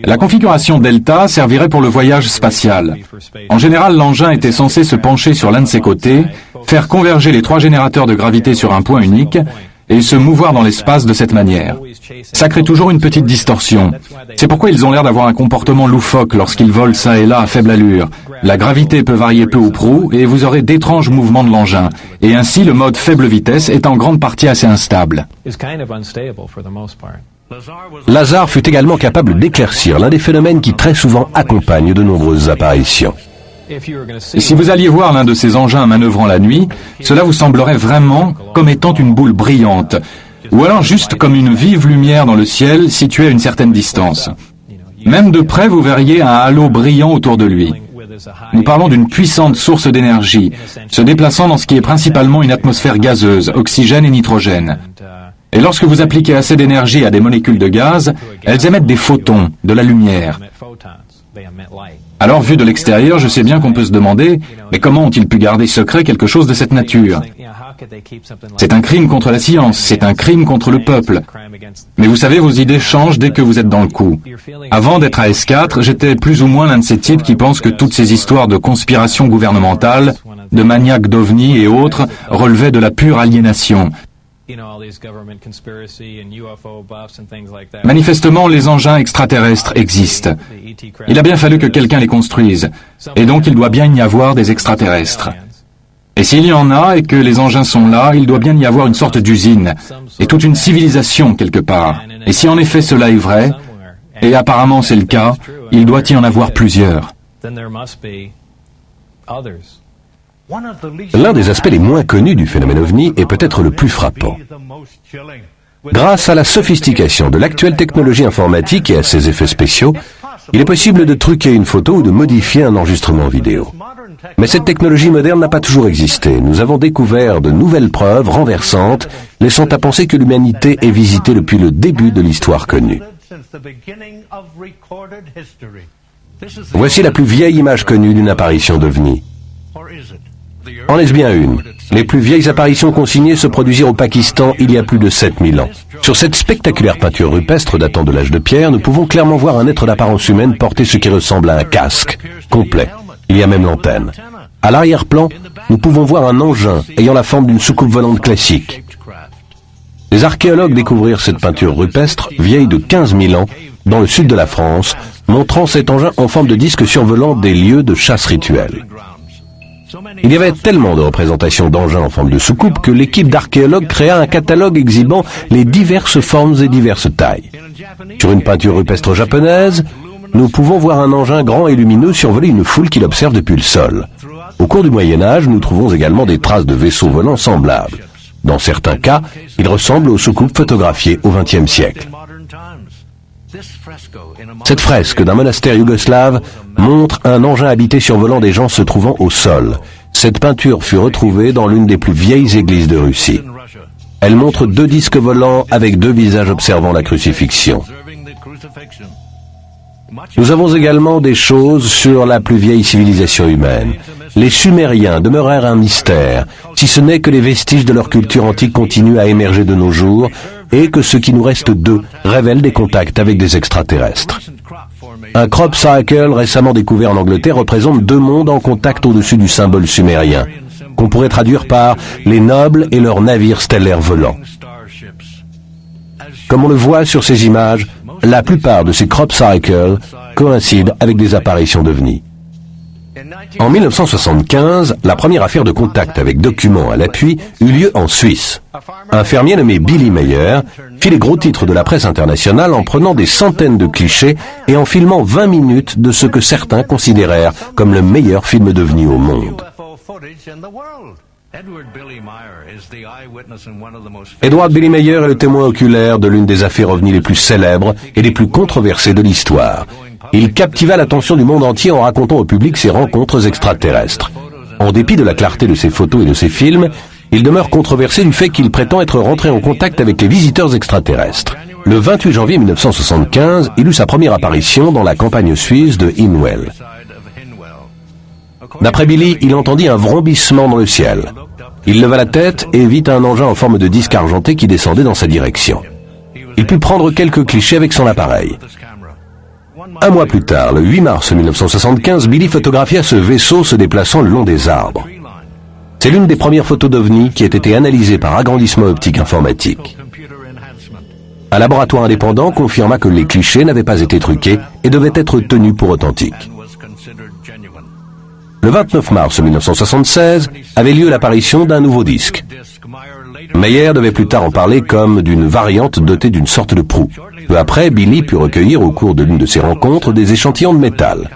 La configuration Delta servirait pour le voyage spatial. En général, l'engin était censé se pencher sur l'un de ses côtés, faire converger les 3 générateurs de gravité sur un point unique, et se mouvoir dans l'espace de cette manière. Ça crée toujours une petite distorsion. C'est pourquoi ils ont l'air d'avoir un comportement loufoque lorsqu'ils volent ça et là à faible allure. La gravité peut varier peu ou prou et vous aurez d'étranges mouvements de l'engin. Et ainsi, le mode faible vitesse est en grande partie assez instable. Lazare fut également capable d'éclaircir l'un des phénomènes qui très souvent accompagnent de nombreuses apparitions. Et si vous alliez voir l'un de ces engins manœuvrant la nuit, cela vous semblerait vraiment comme étant une boule brillante, ou alors juste comme une vive lumière dans le ciel située à une certaine distance. Même de près, vous verriez un halo brillant autour de lui. Nous parlons d'une puissante source d'énergie, se déplaçant dans ce qui est principalement une atmosphère gazeuse, oxygène et nitrogène. Et lorsque vous appliquez assez d'énergie à des molécules de gaz, elles émettent des photons, de la lumière. Alors, vu de l'extérieur, je sais bien qu'on peut se demander, mais comment ont-ils pu garder secret quelque chose de cette nature? C'est un crime contre la science, c'est un crime contre le peuple. Mais vous savez, vos idées changent dès que vous êtes dans le coup. Avant d'être à S4, j'étais plus ou moins l'un de ces types qui pensent que toutes ces histoires de conspiration gouvernementale, de maniaques d'ovnis et autres, relevaient de la pure aliénation. Manifestement, les engins extraterrestres existent. Il a bien fallu que quelqu'un les construise, et donc il doit bien y avoir des extraterrestres. Et s'il y en a et que les engins sont là, il doit bien y avoir une sorte d'usine, et toute une civilisation quelque part. Et si en effet cela est vrai, et apparemment c'est le cas, il doit y en avoir plusieurs. L'un des aspects les moins connus du phénomène OVNI est peut-être le plus frappant. Grâce à la sophistication de l'actuelle technologie informatique et à ses effets spéciaux, il est possible de truquer une photo ou de modifier un enregistrement vidéo. Mais cette technologie moderne n'a pas toujours existé. Nous avons découvert de nouvelles preuves renversantes, laissant à penser que l'humanité est visitée depuis le début de l'histoire connue. Voici la plus vieille image connue d'une apparition d'OVNI. En est-ce bien une? Les plus vieilles apparitions consignées se produisirent au Pakistan il y a plus de 7000 ans. Sur cette spectaculaire peinture rupestre datant de l'âge de pierre, nous pouvons clairement voir un être d'apparence humaine porter ce qui ressemble à un casque complet. Il y a même l'antenne. À l'arrière-plan, nous pouvons voir un engin ayant la forme d'une soucoupe volante classique. Les archéologues découvrirent cette peinture rupestre, vieille de 15 000 ans, dans le sud de la France, montrant cet engin en forme de disque survolant des lieux de chasse rituelle. Il y avait tellement de représentations d'engins en forme de soucoupe que l'équipe d'archéologues créa un catalogue exhibant les diverses formes et diverses tailles. Sur une peinture rupestre japonaise, nous pouvons voir un engin grand et lumineux survoler une foule qui l'observe depuis le sol. Au cours du Moyen-Âge, nous trouvons également des traces de vaisseaux volants semblables. Dans certains cas, ils ressemblent aux soucoupes photographiées au XXe siècle. Cette fresque d'un monastère yougoslave montre un engin habité survolant des gens se trouvant au sol. Cette peinture fut retrouvée dans l'une des plus vieilles églises de Russie. Elle montre 2 disques volants avec 2 visages observant la crucifixion. Nous avons également des choses sur la plus vieille civilisation humaine. les Sumériens demeurèrent un mystère, si ce n'est que les vestiges de leur culture antique continuent à émerger de nos jours et que ce qui nous reste d'eux révèle des contacts avec des extraterrestres. Un crop circle récemment découvert en Angleterre représente deux mondes en contact au-dessus du symbole sumérien, qu'on pourrait traduire par les nobles et leurs navires stellaires volants. Comme on le voit sur ces images, la plupart de ces crop circles coïncident avec des apparitions d'ovnis. En 1975, la première affaire de contact avec documents à l'appui eut lieu en Suisse. Un fermier nommé Billy Meyer fit les gros titres de la presse internationale en prenant des centaines de clichés et en filmant 20 minutes de ce que certains considérèrent comme le meilleur film d'ovnis au monde. Edward Billy Meyer est le témoin oculaire de l'une des affaires ovnis les plus célèbres et les plus controversées de l'histoire. Il captiva l'attention du monde entier en racontant au public ses rencontres extraterrestres. En dépit de la clarté de ses photos et de ses films, il demeure controversé du fait qu'il prétend être rentré en contact avec les visiteurs extraterrestres. Le 28 janvier 1975, il eut sa première apparition dans la campagne suisse de Hinwell. D'après Billy, il entendit un vrombissement dans le ciel. Il leva la tête et vit un engin en forme de disque argenté qui descendait dans sa direction. Il put prendre quelques clichés avec son appareil. Un mois plus tard, le 8 mars 1975, Billy photographia ce vaisseau se déplaçant le long des arbres. C'est l'une des premières photos d'OVNI qui ait été analysée par agrandissement optique informatique. Un laboratoire indépendant confirma que les clichés n'avaient pas été truqués et devaient être tenus pour authentiques. Le 29 mars 1976 avait lieu l'apparition d'un nouveau disque. Meyer devait plus tard en parler comme d'une variante dotée d'une sorte de proue. Peu après, Billy put recueillir au cours de l'une de ses rencontres des échantillons de métal.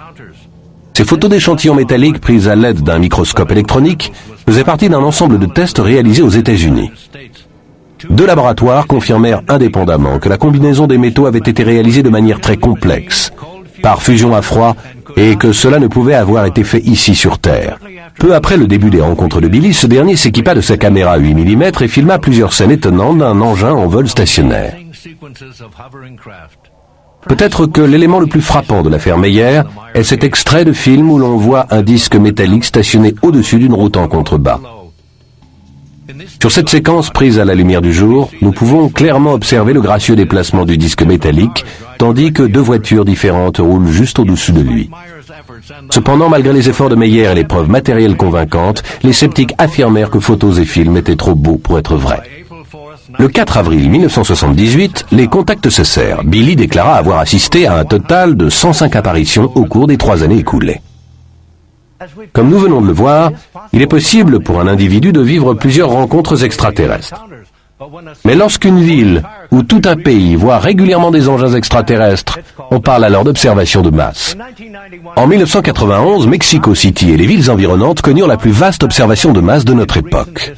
Ces photos d'échantillons métalliques prises à l'aide d'un microscope électronique faisaient partie d'un ensemble de tests réalisés aux États-Unis. Deux laboratoires confirmèrent indépendamment que la combinaison des métaux avait été réalisée de manière très complexe, par fusion à froid, et que cela ne pouvait avoir été fait ici sur Terre. Peu après le début des rencontres de Billy, ce dernier s'équipa de sa caméra 8 mm et filma plusieurs scènes étonnantes d'un engin en vol stationnaire. Peut-être que l'élément le plus frappant de l'affaire Meyer est cet extrait de film où l'on voit un disque métallique stationné au-dessus d'une route en contrebas. Sur cette séquence prise à la lumière du jour, nous pouvons clairement observer le gracieux déplacement du disque métallique, tandis que deux voitures différentes roulent juste au-dessus de lui. Cependant, malgré les efforts de Meyer et les preuves matérielles convaincantes, les sceptiques affirmèrent que photos et films étaient trop beaux pour être vrais. Le 4 avril 1978, les contacts cessèrent. Billy déclara avoir assisté à un total de 105 apparitions au cours des 3 années écoulées. Comme nous venons de le voir, il est possible pour un individu de vivre plusieurs rencontres extraterrestres. Mais lorsqu'une ville ou tout un pays voit régulièrement des engins extraterrestres, on parle alors d'observation de masse. En 1991, Mexico City et les villes environnantes connurent la plus vaste observation de masse de notre époque.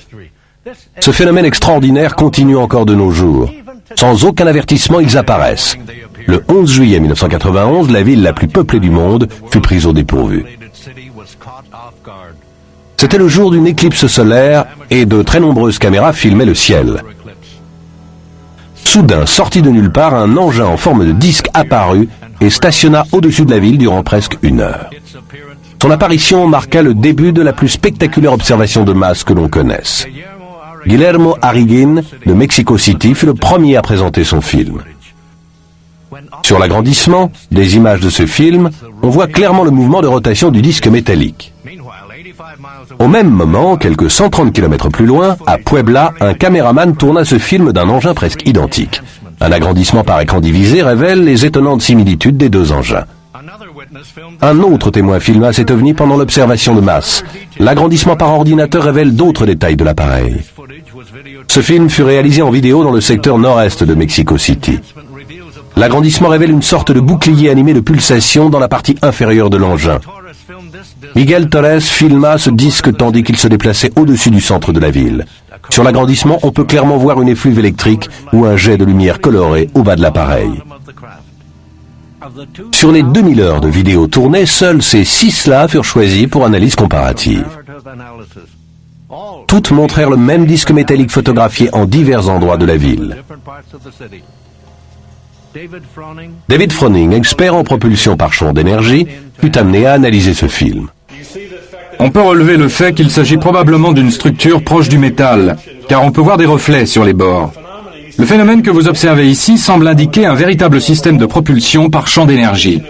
Ce phénomène extraordinaire continue encore de nos jours. Sans aucun avertissement, ils apparaissent. Le 11 juillet 1991, la ville la plus peuplée du monde fut prise au dépourvu. C'était le jour d'une éclipse solaire et de très nombreuses caméras filmaient le ciel. Soudain, sorti de nulle part, un engin en forme de disque apparut et stationna au-dessus de la ville durant presque 1 heure. Son apparition marqua le début de la plus spectaculaire observation de masse que l'on connaisse. Guillermo Arriguin, de Mexico City, fut le premier à présenter son film. Sur l'agrandissement des images de ce film, on voit clairement le mouvement de rotation du disque métallique. Au même moment, quelques 130 km plus loin, à Puebla, un caméraman tourna ce film d'un engin presque identique. Un agrandissement par écran divisé révèle les étonnantes similitudes des deux engins. Un autre témoin filma cet ovni pendant l'observation de masse. L'agrandissement par ordinateur révèle d'autres détails de l'appareil. Ce film fut réalisé en vidéo dans le secteur nord-est de Mexico City. L'agrandissement révèle une sorte de bouclier animé de pulsations dans la partie inférieure de l'engin. Miguel Torres filma ce disque tandis qu'il se déplaçait au-dessus du centre de la ville. Sur l'agrandissement, on peut clairement voir une effluve électrique ou un jet de lumière colorée au bas de l'appareil. Sur les 2000 heures de vidéos tournées, seuls ces 6-là furent choisis pour analyse comparative. Toutes montrèrent le même disque métallique photographié en divers endroits de la ville. David Froning, expert en propulsion par champ d'énergie, fut amené à analyser ce film. On peut relever le fait qu'il s'agit probablement d'une structure proche du métal, car on peut voir des reflets sur les bords. Le phénomène que vous observez ici semble indiquer un véritable système de propulsion par champ d'énergie.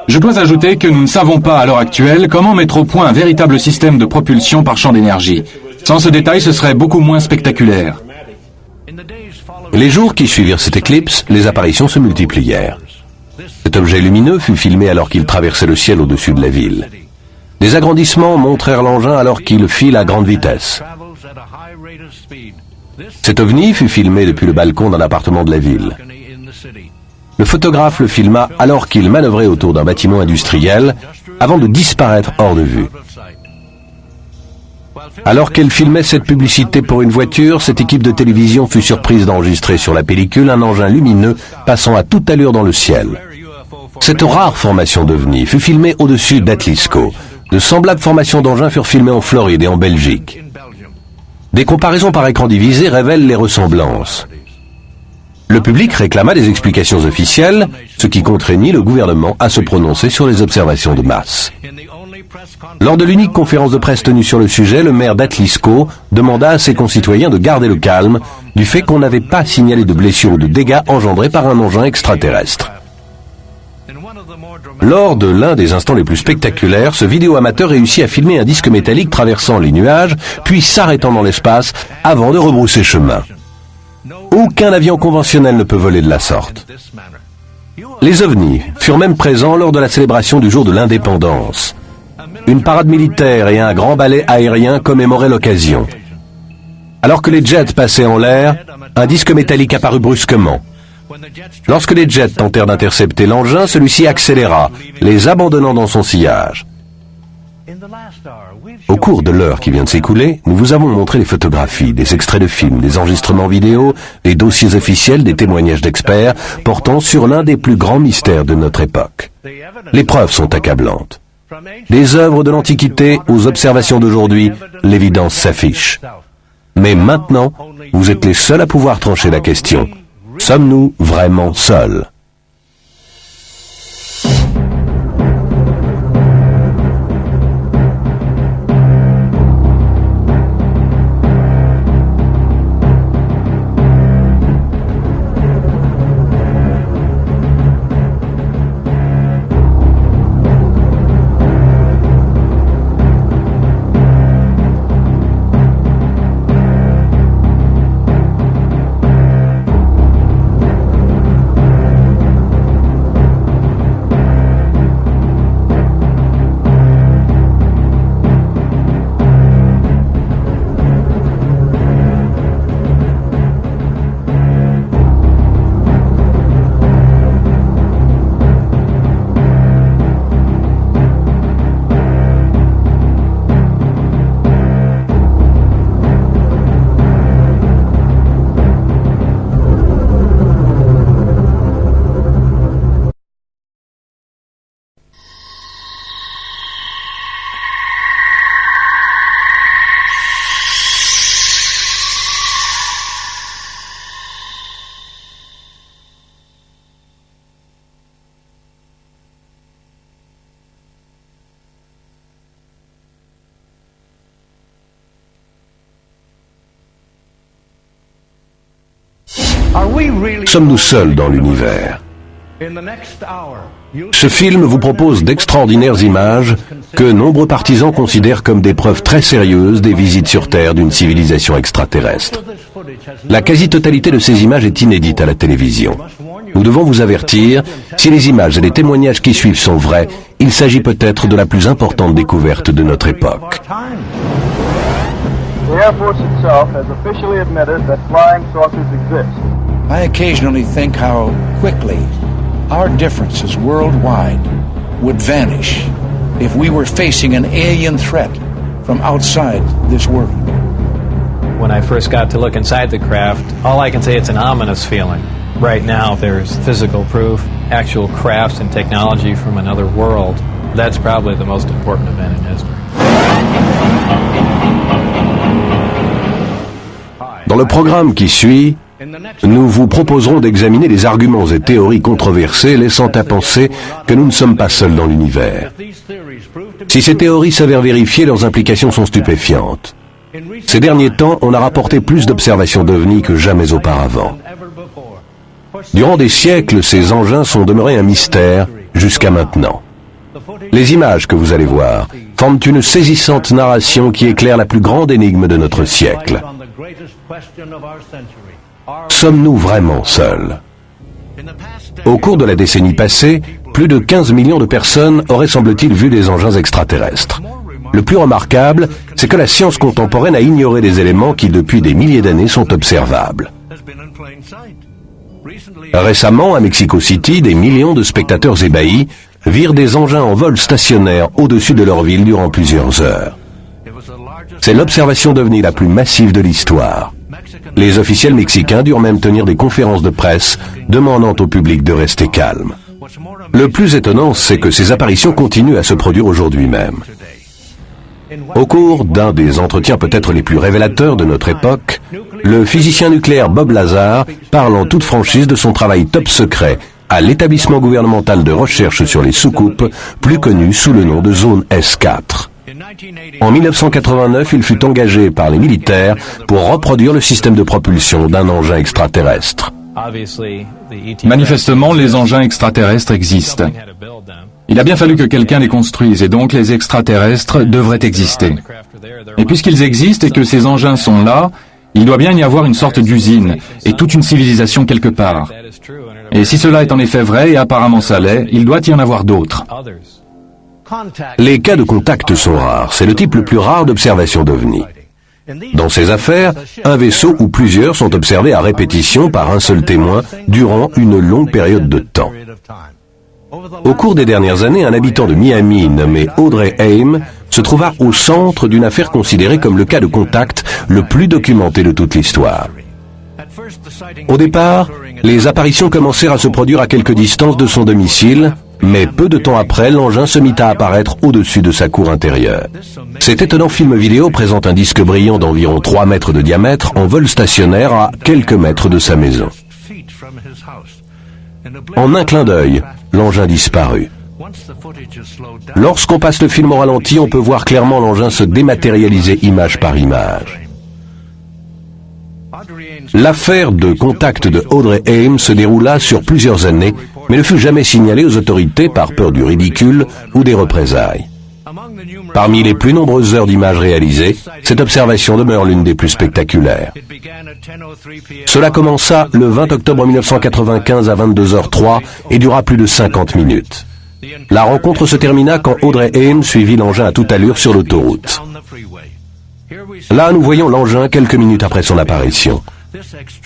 Je dois ajouter que nous ne savons pas à l'heure actuelle comment mettre au point un véritable système de propulsion par champ d'énergie. Sans ce détail, ce serait beaucoup moins spectaculaire. Les jours qui suivirent cette éclipse, les apparitions se multiplièrent. Cet objet lumineux fut filmé alors qu'il traversait le ciel au-dessus de la ville. Des agrandissements montrèrent l'engin alors qu'il file à grande vitesse. Cet ovni fut filmé depuis le balcon d'un appartement de la ville. Le photographe le filma alors qu'il manœuvrait autour d'un bâtiment industriel avant de disparaître hors de vue. Alors qu'elle filmait cette publicité pour une voiture, cette équipe de télévision fut surprise d'enregistrer sur la pellicule un engin lumineux passant à toute allure dans le ciel. Cette rare formation d'ovni fut filmée au-dessus d'Atlisco. De semblables formations d'engins furent filmées en Floride et en Belgique. Des comparaisons par écran divisé révèlent les ressemblances. Le public réclama des explications officielles, ce qui contraignit le gouvernement à se prononcer sur les observations de masse. Lors de l'unique conférence de presse tenue sur le sujet, le maire d'Atlisco demanda à ses concitoyens de garder le calme du fait qu'on n'avait pas signalé de blessures ou de dégâts engendrés par un engin extraterrestre. Lors de l'un des instants les plus spectaculaires, ce vidéo-amateur réussit à filmer un disque métallique traversant les nuages, puis s'arrêtant dans l'espace avant de rebrousser chemin. Aucun avion conventionnel ne peut voler de la sorte. Les ovnis furent même présents lors de la célébration du jour de l'indépendance. Une parade militaire et un grand ballet aérien commémoraient l'occasion. Alors que les jets passaient en l'air, un disque métallique apparut brusquement. Lorsque les jets tentèrent d'intercepter l'engin, celui-ci accéléra, les abandonnant dans son sillage. Au cours de l'heure qui vient de s'écouler, nous vous avons montré des photographies, des extraits de films, des enregistrements vidéo, des dossiers officiels, des témoignages d'experts portant sur l'un des plus grands mystères de notre époque. Les preuves sont accablantes. Des œuvres de l'Antiquité aux observations d'aujourd'hui, l'évidence s'affiche. Mais maintenant, vous êtes les seuls à pouvoir trancher la question. Sommes-nous vraiment seuls ? Sommes-nous seuls dans l'univers ? Ce film vous propose d'extraordinaires images que nombreux partisans considèrent comme des preuves très sérieuses des visites sur Terre d'une civilisation extraterrestre. La quasi-totalité de ces images est inédite à la télévision. Nous devons vous avertir, si les images et les témoignages qui suivent sont vrais, il s'agit peut-être de la plus importante découverte de notre époque. The Air Force itself has officially admitted that flying saucers exist. I occasionally think how quickly our differences worldwide would vanish if we were facing an alien threat from outside this world. When I first got to look inside the craft, all I can say it's an ominous feeling. Right now there's physical proof, actual crafts and technology from another world. That's probably the most important event in history. Dans le programme qui suit, nous vous proposerons d'examiner les arguments et théories controversées laissant à penser que nous ne sommes pas seuls dans l'univers. Si ces théories s'avèrent vérifiées, leurs implications sont stupéfiantes. Ces derniers temps, on a rapporté plus d'observations d'OVNI que jamais auparavant. Durant des siècles, ces engins sont demeurés un mystère jusqu'à maintenant. Les images que vous allez voir forment une saisissante narration qui éclaire la plus grande énigme de notre siècle. Sommes-nous vraiment seuls? Au cours de la décennie passée, plus de 15 millions de personnes auraient, semble-t-il, vu des engins extraterrestres. Le plus remarquable, c'est que la science contemporaine a ignoré des éléments qui, depuis des milliers d'années, sont observables. Récemment, à Mexico City, des millions de spectateurs ébahis virent des engins en vol stationnaire au-dessus de leur ville durant plusieurs heures. C'est l'observation d'OVNI la plus massive de l'histoire. Les officiels mexicains durent même tenir des conférences de presse demandant au public de rester calme. Le plus étonnant, c'est que ces apparitions continuent à se produire aujourd'hui même. Au cours d'un des entretiens peut-être les plus révélateurs de notre époque, le physicien nucléaire Bob Lazar parle en toute franchise de son travail top secret à l'établissement gouvernemental de recherche sur les soucoupes, plus connu sous le nom de Zone S4. En 1989, il fut engagé par les militaires pour reproduire le système de propulsion d'un engin extraterrestre. Manifestement, les engins extraterrestres existent. Il a bien fallu que quelqu'un les construise, et donc les extraterrestres devraient exister. Et puisqu'ils existent et que ces engins sont là, il doit bien y avoir une sorte d'usine, et toute une civilisation quelque part. Et si cela est en effet vrai, et apparemment ça l'est, il doit y en avoir d'autres. Les cas de contact sont rares, c'est le type le plus rare d'observation d'OVNI. Dans ces affaires, un vaisseau ou plusieurs sont observés à répétition par un seul témoin durant une longue période de temps. Au cours des dernières années, un habitant de Miami nommé Audrey Haim se trouva au centre d'une affaire considérée comme le cas de contact le plus documenté de toute l'histoire. Au départ, les apparitions commencèrent à se produire à quelque distance de son domicile, mais peu de temps après, l'engin se mit à apparaître au-dessus de sa cour intérieure. Cet étonnant film vidéo présente un disque brillant d'environ 3 mètres de diamètre en vol stationnaire à quelques mètres de sa maison. En un clin d'œil, l'engin disparut. Lorsqu'on passe le film au ralenti, on peut voir clairement l'engin se dématérialiser image par image. L'affaire de contact de Audrey Haim se déroula sur plusieurs années, mais ne fut jamais signalée aux autorités par peur du ridicule ou des représailles. Parmi les plus nombreuses heures d'images réalisées, cette observation demeure l'une des plus spectaculaires. Cela commença le 20 octobre 1995 à 22h03 et dura plus de 50 minutes. La rencontre se termina quand Audrey Haim suivit l'engin à toute allure sur l'autoroute. Là, nous voyons l'engin quelques minutes après son apparition.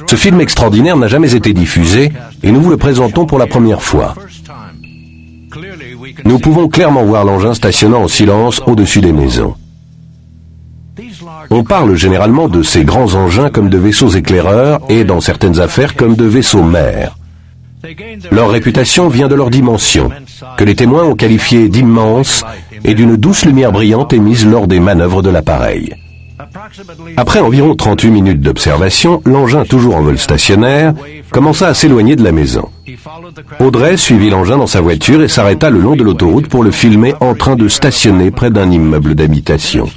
Ce film extraordinaire n'a jamais été diffusé et nous vous le présentons pour la première fois. Nous pouvons clairement voir l'engin stationnant en silence au-dessus des maisons. On parle généralement de ces grands engins comme de vaisseaux éclaireurs et, dans certaines affaires, comme de vaisseaux mers. Leur réputation vient de leur dimension, que les témoins ont qualifiée d'immense et d'une douce lumière brillante émise lors des manœuvres de l'appareil. Après environ 38 minutes d'observation, l'engin, toujours en vol stationnaire, commença à s'éloigner de la maison. Audrey suivit l'engin dans sa voiture et s'arrêta le long de l'autoroute pour le filmer en train de stationner près d'un immeuble d'habitation.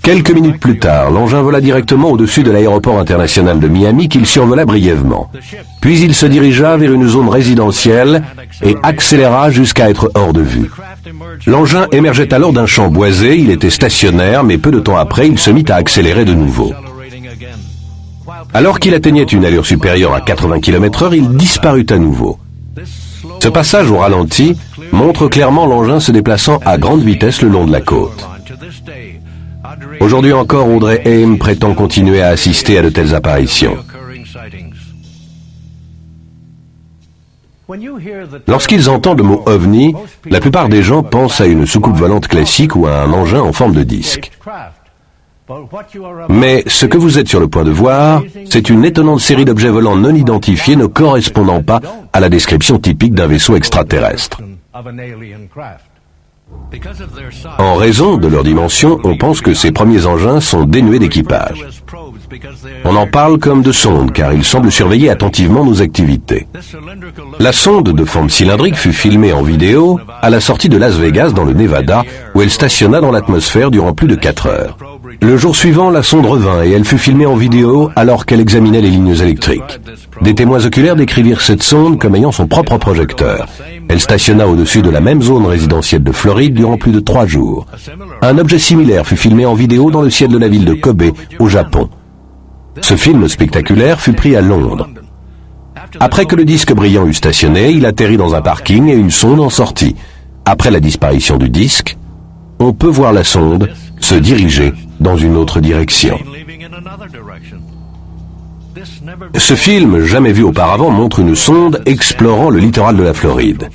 Quelques minutes plus tard, l'engin vola directement au-dessus de l'aéroport international de Miami qu'il survola brièvement. Puis il se dirigea vers une zone résidentielle et accéléra jusqu'à être hors de vue. L'engin émergeait alors d'un champ boisé, il était stationnaire, mais peu de temps après, il se mit à accélérer de nouveau. Alors qu'il atteignait une allure supérieure à 80 km/h, il disparut à nouveau. Ce passage au ralenti montre clairement l'engin se déplaçant à grande vitesse le long de la côte. Aujourd'hui encore, Audrey Haim prétend continuer à assister à de telles apparitions. Lorsqu'ils entendent le mot OVNI, la plupart des gens pensent à une soucoupe volante classique ou à un engin en forme de disque. Mais ce que vous êtes sur le point de voir, c'est une étonnante série d'objets volants non identifiés ne correspondant pas à la description typique d'un vaisseau extraterrestre. En raison de leur dimension, on pense que ces premiers engins sont dénués d'équipage. On en parle comme de sondes, car ils semblent surveiller attentivement nos activités. La sonde de forme cylindrique fut filmée en vidéo à la sortie de Las Vegas dans le Nevada, où elle stationna dans l'atmosphère durant plus de 4 heures. Le jour suivant, la sonde revint et elle fut filmée en vidéo alors qu'elle examinait les lignes électriques. Des témoins oculaires décrivirent cette sonde comme ayant son propre projecteur. Elle stationna au-dessus de la même zone résidentielle de Floride durant plus de 3 jours. Un objet similaire fut filmé en vidéo dans le ciel de la ville de Kobe, au Japon. Ce film spectaculaire fut pris à Londres. Après que le disque brillant eut stationné, il atterrit dans un parking et une sonde en sortit. Après la disparition du disque, on peut voir la sonde se diriger dans une autre direction. Ce film, jamais vu auparavant, montre une sonde explorant le littoral de la Floride.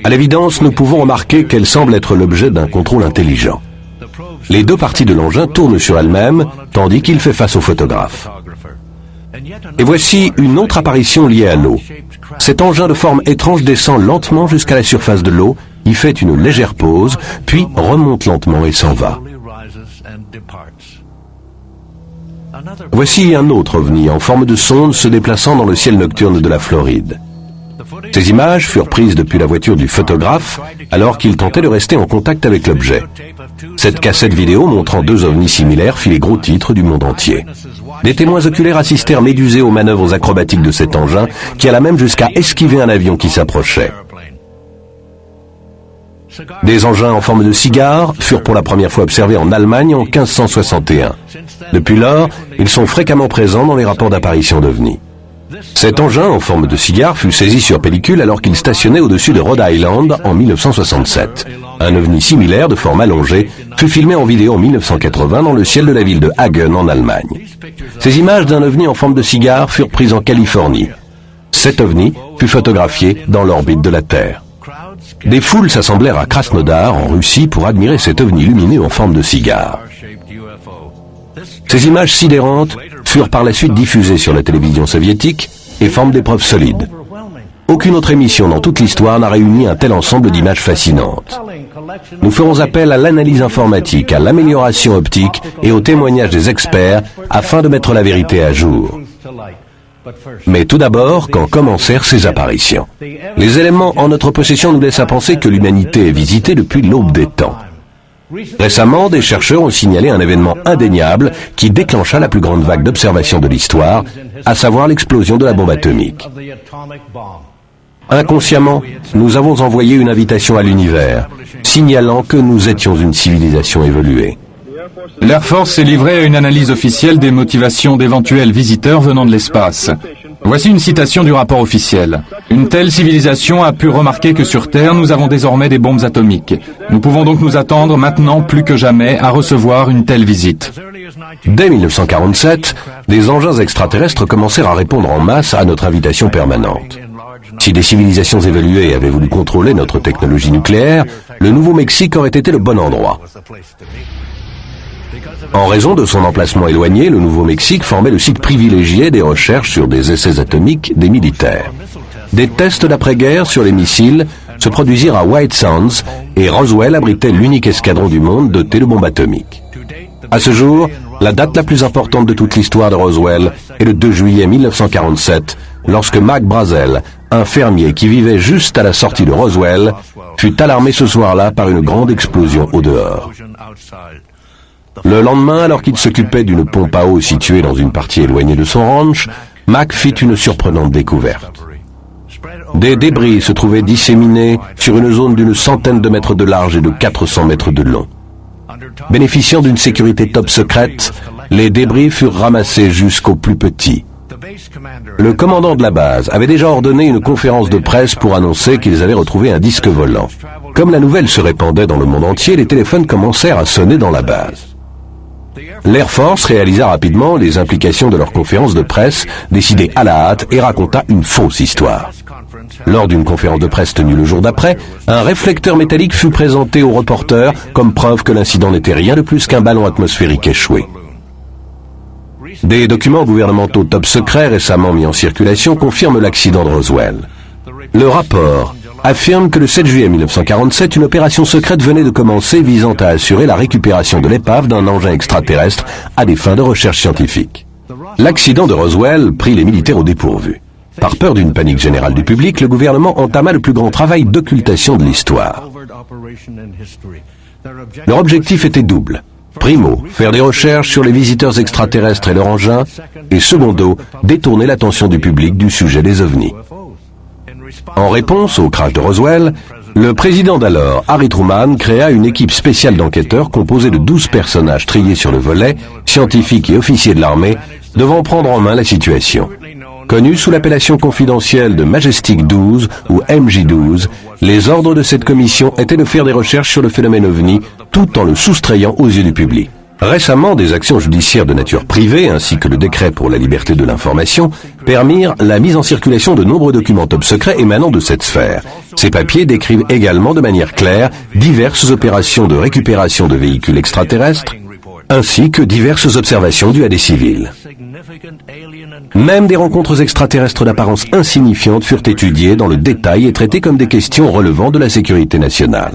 À l'évidence, nous pouvons remarquer qu'elle semble être l'objet d'un contrôle intelligent. Les deux parties de l'engin tournent sur elles-mêmes, tandis qu'il fait face au photographe. Et voici une autre apparition liée à l'eau. Cet engin de forme étrange descend lentement jusqu'à la surface de l'eau, y fait une légère pause, puis remonte lentement et s'en va. Voici un autre ovni en forme de sonde se déplaçant dans le ciel nocturne de la Floride. Ces images furent prises depuis la voiture du photographe alors qu'il tentait de rester en contact avec l'objet. Cette cassette vidéo montrant 2 ovnis similaires fit les gros titres du monde entier. Des témoins oculaires assistèrent médusés aux manœuvres acrobatiques de cet engin qui alla même jusqu'à esquiver un avion qui s'approchait. Des engins en forme de cigare furent pour la première fois observés en Allemagne en 1561. Depuis lors, ils sont fréquemment présents dans les rapports d'apparition d'ovnis. Cet engin en forme de cigare fut saisi sur pellicule alors qu'il stationnait au-dessus de Rhode Island en 1967. Un ovni similaire de forme allongée fut filmé en vidéo en 1980 dans le ciel de la ville de Hagen en Allemagne. Ces images d'un ovni en forme de cigare furent prises en Californie. Cet ovni fut photographié dans l'orbite de la Terre. Des foules s'assemblèrent à Krasnodar, en Russie, pour admirer cet ovni lumineux en forme de cigare. Ces images sidérantes furent par la suite diffusées sur la télévision soviétique et forment des preuves solides. Aucune autre émission dans toute l'histoire n'a réuni un tel ensemble d'images fascinantes. Nous ferons appel à l'analyse informatique, à l'amélioration optique et au témoignage des experts afin de mettre la vérité à jour. Mais tout d'abord, quand commencèrent ces apparitions? Les éléments en notre possession nous laissent à penser que l'humanité est visitée depuis l'aube des temps. Récemment, des chercheurs ont signalé un événement indéniable qui déclencha la plus grande vague d'observation de l'histoire, à savoir l'explosion de la bombe atomique. Inconsciemment, nous avons envoyé une invitation à l'univers, signalant que nous étions une civilisation évoluée. L'Air Force s'est livré à une analyse officielle des motivations d'éventuels visiteurs venant de l'espace. Voici une citation du rapport officiel. Une telle civilisation a pu remarquer que sur Terre, nous avons désormais des bombes atomiques. Nous pouvons donc nous attendre maintenant plus que jamais à recevoir une telle visite. Dès 1947, des engins extraterrestres commencèrent à répondre en masse à notre invitation permanente. Si des civilisations évoluées avaient voulu contrôler notre technologie nucléaire, le Nouveau-Mexique aurait été le bon endroit. En raison de son emplacement éloigné, le Nouveau-Mexique formait le site privilégié des recherches sur des essais atomiques des militaires. Des tests d'après-guerre sur les missiles se produisirent à White Sands et Roswell abritait l'unique escadron du monde doté de bombes atomiques. À ce jour, la date la plus importante de toute l'histoire de Roswell est le 2 juillet 1947, lorsque Mac Brazel, un fermier qui vivait juste à la sortie de Roswell, fut alarmé ce soir-là par une grande explosion au dehors. Le lendemain, alors qu'il s'occupait d'une pompe à eau située dans une partie éloignée de son ranch, Mac fit une surprenante découverte. Des débris se trouvaient disséminés sur une zone d'une centaine de mètres de large et de 400 mètres de long. Bénéficiant d'une sécurité top secrète, les débris furent ramassés jusqu'au plus petit. Le commandant de la base avait déjà ordonné une conférence de presse pour annoncer qu'ils avaient retrouvé un disque volant. Comme la nouvelle se répandait dans le monde entier, les téléphones commencèrent à sonner dans la base. L'Air Force réalisa rapidement les implications de leur conférence de presse, décidée à la hâte, et raconta une fausse histoire. Lors d'une conférence de presse tenue le jour d'après, un réflecteur métallique fut présenté aux reporters comme preuve que l'incident n'était rien de plus qu'un ballon atmosphérique échoué. Des documents gouvernementaux top secrets récemment mis en circulation confirment l'accident de Roswell. Le rapport affirme que le 7 juillet 1947, une opération secrète venait de commencer visant à assurer la récupération de l'épave d'un engin extraterrestre à des fins de recherche scientifique. L'accident de Roswell prit les militaires au dépourvu. Par peur d'une panique générale du public, le gouvernement entama le plus grand travail d'occultation de l'histoire. Leur objectif était double. Primo, faire des recherches sur les visiteurs extraterrestres et leur engin, et secondo, détourner l'attention du public du sujet des ovnis. En réponse au crash de Roswell, le président d'alors, Harry Truman, créa une équipe spéciale d'enquêteurs composée de 12 personnages triés sur le volet, scientifiques et officiers de l'armée, devant prendre en main la situation. Connus sous l'appellation confidentielle de Majestic 12 ou MJ12, les ordres de cette commission étaient de faire des recherches sur le phénomène OVNI tout en le soustrayant aux yeux du public. Récemment, des actions judiciaires de nature privée ainsi que le décret pour la liberté de l'information permirent la mise en circulation de nombreux documents top secrets émanant de cette sphère. Ces papiers décrivent également de manière claire diverses opérations de récupération de véhicules extraterrestres ainsi que diverses observations dues à des civils. Même des rencontres extraterrestres d'apparence insignifiante furent étudiées dans le détail et traitées comme des questions relevant de la sécurité nationale.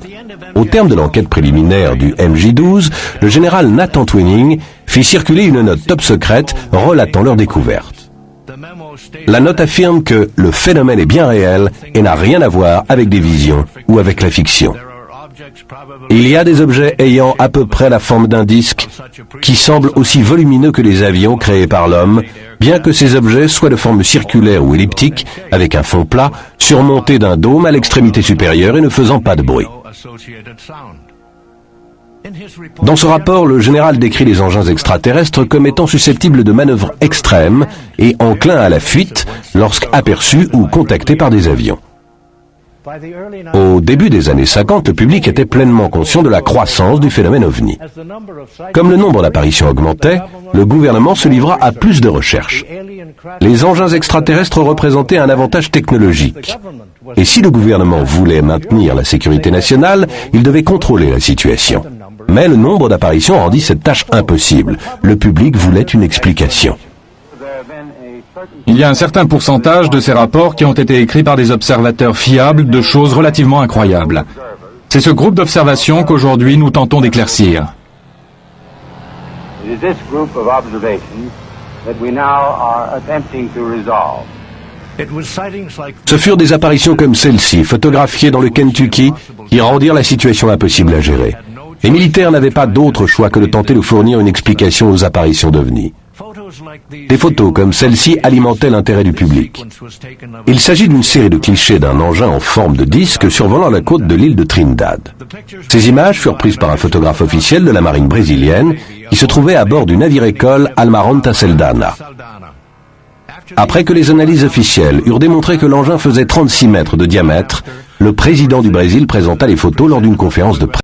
Au terme de l'enquête préliminaire du MJ12, le général Nathan Twining fit circuler une note top secrète relatant leur découverte. La note affirme que le phénomène est bien réel et n'a rien à voir avec des visions ou avec la fiction. Il y a des objets ayant à peu près la forme d'un disque qui semblent aussi volumineux que les avions créés par l'homme, bien que ces objets soient de forme circulaire ou elliptique, avec un fond plat, surmonté d'un dôme à l'extrémité supérieure et ne faisant pas de bruit. Dans ce rapport, le général décrit les engins extraterrestres comme étant susceptibles de manœuvres extrêmes et enclins à la fuite lorsqu'aperçus ou contactés par des avions. Au début des années 50, le public était pleinement conscient de la croissance du phénomène OVNI. Comme le nombre d'apparitions augmentait, le gouvernement se livra à plus de recherches. Les engins extraterrestres représentaient un avantage technologique. Et si le gouvernement voulait maintenir la sécurité nationale, il devait contrôler la situation. Mais le nombre d'apparitions rendit cette tâche impossible. Le public voulait une explication. Il y a un certain pourcentage de ces rapports qui ont été écrits par des observateurs fiables de choses relativement incroyables. C'est ce groupe d'observation qu'aujourd'hui nous tentons d'éclaircir. Ce furent des apparitions comme celle-ci, photographiées dans le Kentucky, qui rendirent la situation impossible à gérer. Les militaires n'avaient pas d'autre choix que de tenter de fournir une explication aux apparitions d'OVNI. Des photos comme celle-ci alimentaient l'intérêt du public. Il s'agit d'une série de clichés d'un engin en forme de disque survolant la côte de l'île de Trinidad. Ces images furent prises par un photographe officiel de la marine brésilienne qui se trouvait à bord du navire-école Almirante Saldanha. Après que les analyses officielles eurent démontré que l'engin faisait 36 mètres de diamètre, le président du Brésil présenta les photos lors d'une conférence de presse.